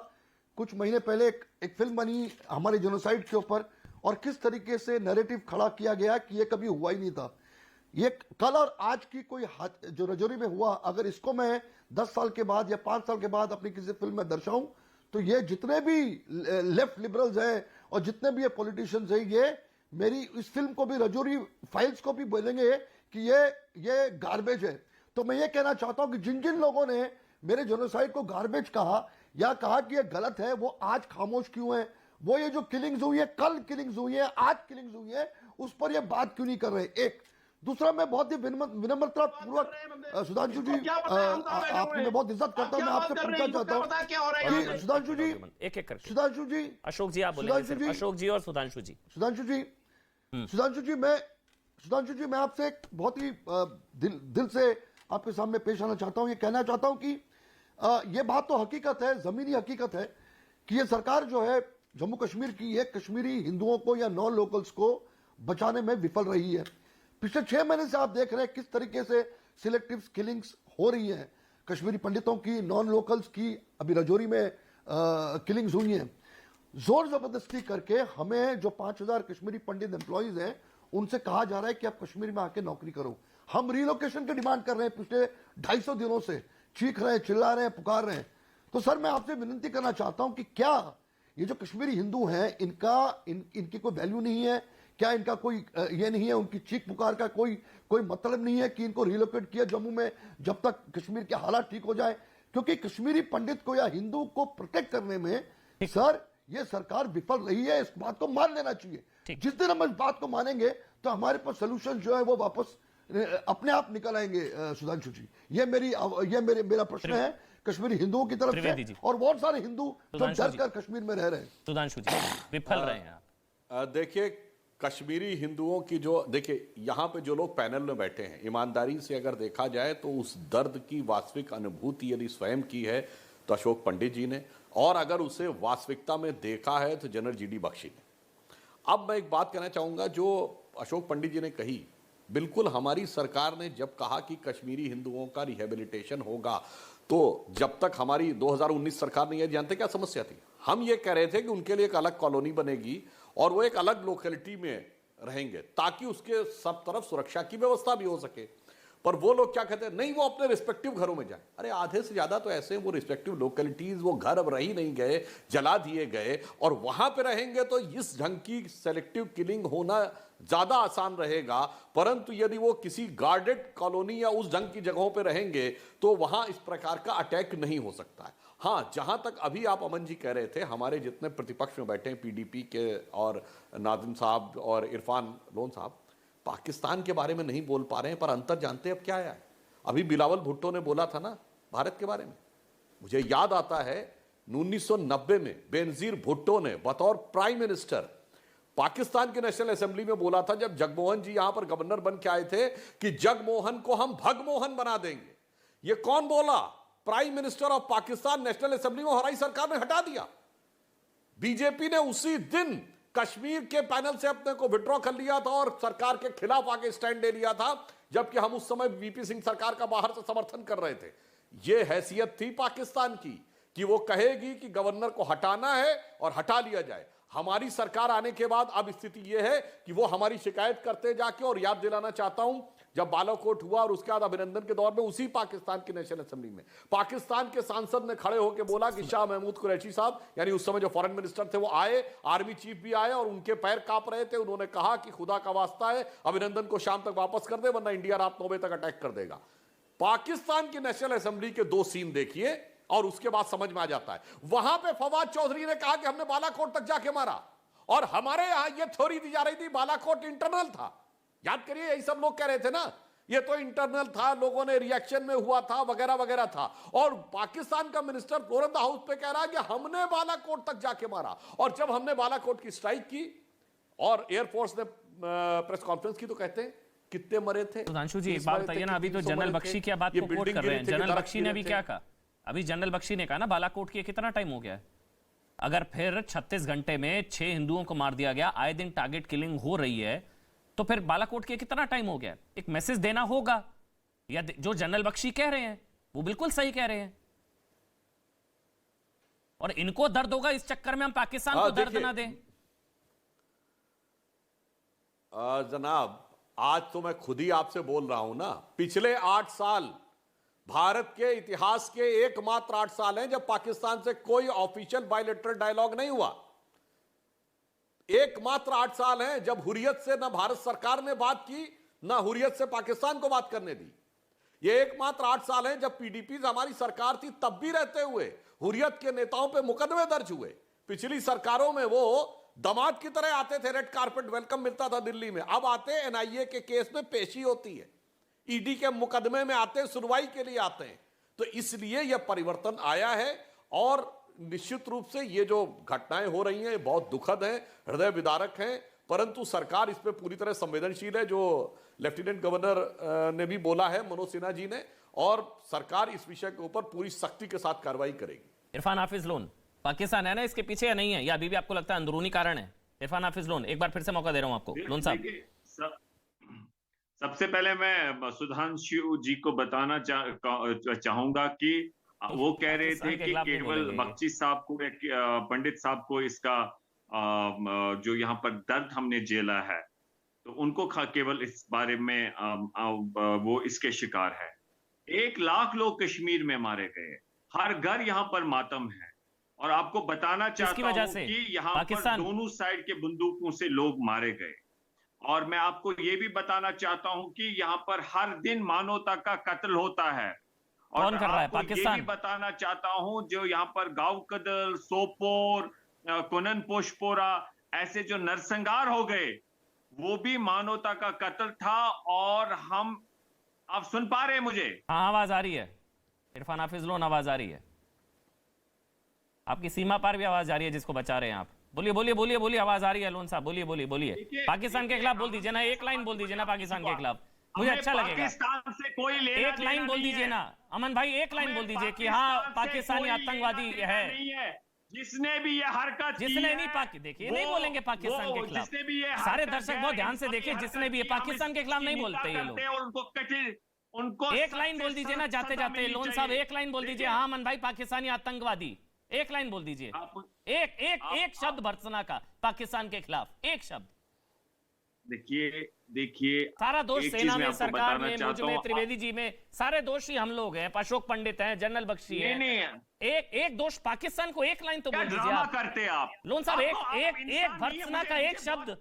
कुछ महीने पहले एक फिल्म बनी हमारे जेनोसाइड के ऊपर, और किस तरीके से नैरेटिव खड़ा किया गया कि ये कभी हुआ ही नहीं था। ये कल और आज की कोई जो रजौरी में हुआ, अगर इसको मैं 10 साल के बाद या 5 साल के बाद अपनी किसी फिल्म में दर्शाऊं, तो ये जितने भी लेफ्ट लिबरल्स हैं और जितने भी ये पॉलिटिशियंस हैं, ये मेरी इस फिल्म को भी, रजौरी फाइल्स को भी बोलेंगे कि ये गार्बेज है। तो मैं ये कहना चाहता हूं कि जिन जिन लोगों ने मेरे जेनोसाइड को गार्बेज कहा या कहा कि ये गलत है, वो आज खामोश क्यों है? वो ये जो किलिंग्स हुई है, कल किलिंग्स हुई है, आज किलिंग्स हुई है, उस पर ये बात क्यों नहीं कर रहे? एक दूसरा, मैं बहुत ही विनम्रता पूर्वक सुधांशु जी, आपने, मैं बहुत इज्जत करता हूं, मैं आपसे पूछना चाहता हूं कि सुधांशु जी, एक करके, सुधांशु जी, अशोक जी आप बोलेंगे, अशोक जी और सुधांशु जी, सुधांशु जी, मैं आपसे एक बहुत ही दिल से आपके सामने पेश आना चाहता हूं, ये कहना चाहता हूं कि ये बात तो हकीकत है, जमीनी हकीकत है कि ये सरकार जो है जम्मू कश्मीर की, ये कश्मीरी हिंदुओं को या नॉन लोकल्स को बचाने में विफल रही है। पिछले 6 महीने से आप देख रहे हैं किस तरीके से सिलेक्टिव किलिंग्स हो रही हैं, कश्मीरी पंडितों की, नॉन लोकल्स की, अभी रजौरी में किलिंग्स हुई हैं, जोर जबरदस्ती करके। हमें जो 5000 कश्मीरी पंडित एम्प्लॉइज हैं, उनसे कहा जा रहा है कि आप कश्मीर में आके नौकरी करो। हम रिलोकेशन की डिमांड कर रहे हैं, पिछले 250 दिनों से चीख रहे हैं, चिल्ला रहे हैं, पुकार रहे हैं। तो सर, मैं आपसे विनती करना चाहता हूं कि क्या ये जो कश्मीरी हिंदू हैं, इनकी कोई वैल्यू नहीं है? क्या इनका कोई ये नहीं है, उनकी चीख पुकार का कोई मतलब नहीं है कि इनको रिलोकेट किया जम्मू में जब तक कश्मीर के हालात ठीक हो जाए? क्योंकि कश्मीरी पंडित को या हिंदू को प्रोटेक्ट करने में सर ये सरकार विफल रही है, इस बात को मान लेना चाहिए। जिस दिन हम इस बात को मानेंगे तो हमारे पास सोल्यूशन जो है वो वापस अपने आप निकल आएंगे। सुधांशु जी, ये मेरा प्रश्न है कश्मीरी हिंदुओं की तरफ से, और बहुत सारे हिंदू जो डरकर कश्मीर में रह रहे हैं। सुधांशु जी, विफल रहे हैं। देखिए, कश्मीरी हिंदुओं की जो, देखिए यहाँ पे जो लोग पैनल में बैठे हैं, ईमानदारी से अगर देखा जाए तो उस दर्द की वास्तविक अनुभूति यदि स्वयं की है तो अशोक पंडित जी ने, और अगर उसे वास्तविकता में देखा है तो जनरल जीडी बख्शी ने। अब मैं एक बात कहना चाहूँगा, जो अशोक पंडित जी ने कही, बिल्कुल हमारी सरकार ने जब कहा कि कश्मीरी हिंदुओं का रिहेबिलिटेशन होगा, तो जब तक हमारी 2019 सरकार ने, ये जानते क्या समस्या थी? हम ये कह रहे थे कि उनके लिए एक अलग कॉलोनी बनेगी और वो एक अलग लोकेलिटी में रहेंगे ताकि उसके सब तरफ सुरक्षा की व्यवस्था भी हो सके। पर वो लोग क्या कहते हैं, नहीं वो अपने रिस्पेक्टिव घरों में जाए। अरे आधे से ज्यादा तो ऐसे वो रिस्पेक्टिव लोकेलिटीज, वो घर अब रही नहीं गए, जला दिए गए, और वहां पे रहेंगे तो इस ढंग की सेलेक्टिव किलिंग होना ज्यादा आसान रहेगा। परंतु यदि वो किसी गार्डेड कॉलोनी या उस ढंग की जगहों पे रहेंगे तो वहां इस प्रकार का अटैक नहीं हो सकता है। हाँ, जहां तक अभी आप अमन जी कह रहे थे, हमारे जितने प्रतिपक्ष में बैठे हैं, पीडीपी के और नादिम साहब और इरफान लोन साहब, पाकिस्तान के बारे में नहीं बोल पा रहे हैं, पर अंतर जानते हैं अब क्या है? अभी बिलावल भुट्टो ने बोला था ना भारत के बारे में, मुझे याद आता है 1990 में बेनजीर भुट्टो ने बतौर प्राइम मिनिस्टर पाकिस्तान की नेशनल असेंबली में बोला था, जब जगमोहन जी यहां पर गवर्नर बन के आए थे, कि जगमोहन को हम भगमोहन बना देंगे। ये कौन बोला? Prime minister of Pakistan. National assembly में हमारी सरकार ने हटा दिया। बीजेपी ने उसी दिन कश्मीर के पैनल से अपने को विड्रॉ कर लिया था और सरकार के खिलाफ आके स्टैंड ले लिया था, जबकि हम उस समय वीपी सिंह सरकार का बाहर से समर्थन कर रहे थे। यह हैसियत थी पाकिस्तान की कि वो कहेगी कि गवर्नर को हटाना है और हटा लिया जाए। हमारी सरकार आने के बाद अब स्थिति यह है कि वो हमारी शिकायत करते जाके, और याद दिलाना चाहता हूं जब बालाकोट हुआ और उसके बाद अभिनंदन के दौर में उसी पाकिस्तान की नेशनल असेंबली में पाकिस्तान के सांसद ने खड़े होकर बोला कि शाह महमूद कुरैशी साहब, यानी उस समय जो फॉरेन मिनिस्टर थे, वो आए, आर्मी चीफ भी आए और उनके पैर कांप रहे थे। उन्होंने कहा कि खुदा का वास्ता है अभिनंदन को शाम तक वापस कर दे वरना इंडिया रात 9 बजे तक अटैक कर देगा। पाकिस्तान की नेशनल असेंबली के 2 सीन देखिए और उसके बाद समझ में आ जाता है। वहां पे फवाद चौधरी ने कहा कि हमने बालाकोट तक जाके मारा, और हमारे यहां यह थ्योरी दी जा रही थी बालाकोट इंटरनल था। याद करिए, यही सब लोग कह रहे थे ना, ये तो इंटरनल था, लोगों ने रिएक्शन में हुआ था, वगैरह वगैरह था। और पाकिस्तान का minister floor of the house पे कह रहा है कि हमने बालाकोट तक जाके मारा। और जब हमने बालाकोट की स्ट्राइक की और एयरफोर्स ने प्रेस कॉन्फ्रेंस की तो कहते हैं कितने मरे थे। सुधांशु जी एक बात बताइए ना, अभी तो जनरल बख्शी की बात को कोट कर रहे हैं, जनरल बख्शी ने अभी क्या कहा? अभी जनरल बख्शी ने कहा ना बालाकोट की कितना टाइम हो गया है। अगर फिर 36 घंटे में 6 हिंदुओं को मार दिया गया, आए दिन टारगेट किलिंग हो रही है, तो फिर बालाकोट के कितना टाइम हो गया? एक मैसेज देना होगा। या जो जनरल बख्शी कह रहे हैं वो बिल्कुल सही कह रहे हैं, और इनको दर्द होगा इस चक्कर में हम पाकिस्तान को दर्द ना दें। जनाब, आज तो मैं खुद ही आपसे बोल रहा हूं ना, पिछले 8 साल भारत के इतिहास के एकमात्र 8 साल हैं जब पाकिस्तान से कोई ऑफिशियल बायलैटरल डायलॉग नहीं हुआ। एकमात्र 8 साल हैं जब हुर्रियत से ना भारत सरकार ने बात की, ना हुर्रियत से पाकिस्तान को बात करने दी। ये एकमात्र 8 साल हैं जब पीडीपी हमारी सरकार थी, तब भी रहते हुए हुर्रियत के नेताओं पे मुकदमे दर्ज हुए। पिछली सरकारों में वो दामाद की तरह आते थे, रेड कारपेट वेलकम मिलता था दिल्ली में। अब आते एनआईए के केस में पेशी होती है, ईडी के मुकदमे में आते हैं, सुनवाई के लिए आते हैं। तो इसलिए यह परिवर्तन आया है, और निश्चित रूप से ये जो घटनाएं हो रही हैं बहुत दुखद हैं, हृदय विदारक हैं, परंतु सरकार इस पे पूरी तरह संवेदनशील है। जो लेफ्टिनेंट गवर्नर ने भी बोला है, मनोज सिन्हा जी ने, और सरकार इस विषय के ऊपर पूरी सख्ती के साथ कार्रवाई करेगी। इरफान हाफिज लोन पाकिस्तान है ना इसके पीछे या नहीं है, या अभी भी आपको लगता है अंदरूनी कारण है? इरफान हाफिज लोन, एक बार फिर से मौका दे रहा हूं आपको। लोन साहब, सबसे पहले मैं सुधांशु जी को बताना चाहूंगा कि वो कह रहे थे कि केवल बख्शी साहब को, पंडित साहब को इसका जो यहाँ पर दर्द हमने झेला है, तो उनको केवल इस बारे में वो इसके शिकार है। 1 लाख लोग कश्मीर में मारे गए, हर घर यहाँ पर मातम है। और आपको बताना चाहता हूँ कि यहाँ पर दोनों साइड के बंदूकों से लोग मारे गए। और मैं आपको ये भी बताना चाहता हूं कि यहाँ पर हर दिन मानवता का कत्ल होता है। और कौन कर रहा है? पाकिस्तान। ये भी बताना चाहता हूं जो यहाँ पर गांव कदल, सोपोर, कुनन पोशपोरा ऐसे जो नरसंहार हो गए, वो भी मानवता का कत्ल था। और हम, आप सुन पा रहे हैं मुझे? हाँ, आवाज आ रही है इरफान हाफिज लोन, आवाज आ रही है आपकी सीमा पार भी आवाज आ रही है जिसको बचा रहे हैं आप। बोलिए बोलिए बोलिए बोलिए, आवाज आ रही है लोन साहब, बोलिए बोलिए बोलिए। पाकिस्तान के खिलाफ बोल दीजिए ना, एक लाइन बोल दीजिए ना पाकिस्तान के खिलाफ, मुझे अच्छा लगेगा। पाकिस्तान से कोई एक लाइन बोल दीजिए ना अमन भाई, एक लाइन बोल दीजिए कि हाँ पाकिस्तानी आतंकवादी है। जिसने भी ये हरकत, जिसने नहीं, देखिए नहीं बोलेंगे पाकिस्तान के खिलाफ, सारे दर्शक बहुत ध्यान से देखिए, जिसने भी पाकिस्तान के खिलाफ नहीं बोलते ये लोग। उनको एक लाइन बोल दीजिए ना जाते जाते, लोन साहब एक लाइन बोल दीजिए, हाँ अमन भाई पाकिस्तानी आतंकवादी, एक लाइन बोल दीजिए, एक शब्द भर्त्सना का पाकिस्तान के खिलाफ, एक शब्द। देखिए सारा दोष सेना में, सरकार में, मुझ में, त्रिवेदी जी में, सारे दोषी हम लोग हैं। अशोक पंडित हैं, जनरल बख्शी है। एक दोष पाकिस्तान को, एक लाइन तो बोल दीजिए आप। करते आप लोन साहब, एक भर्त्सना का एक शब्द।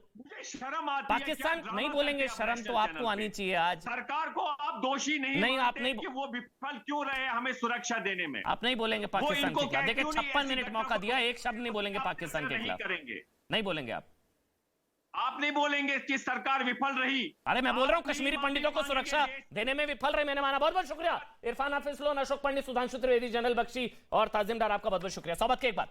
शर्म आती है? पाकिस्तान नहीं बोलेंगे, शर्म तो आपको आनी चाहिए। आज सरकार को आप दोषी नहीं आप नहीं, कि वो विफल क्यों रहे हमें सुरक्षा देने में। आप नहीं बोलेंगे पाकिस्तान के खिलाफ। देखिए 56 मिनट मौका दिया, एक शब्द नहीं बोलेंगे पाकिस्तान के खिलाफ, नहीं बोलेंगे आप नहीं बोलेंगे कि सरकार विफल रही। अरे मैं बोल रहा हूँ कश्मीरी पंडितों को सुरक्षा देने में विफल रही, मैंने माना। बहुत बहुत शुक्रिया इरफान हाफिज लोन, अशोक पंडित, सुधांशु त्रिवेदी, जनरल बख्शी और ताजिम डार, आपका बहुत बहुत शुक्रिया। सोबत के एक बार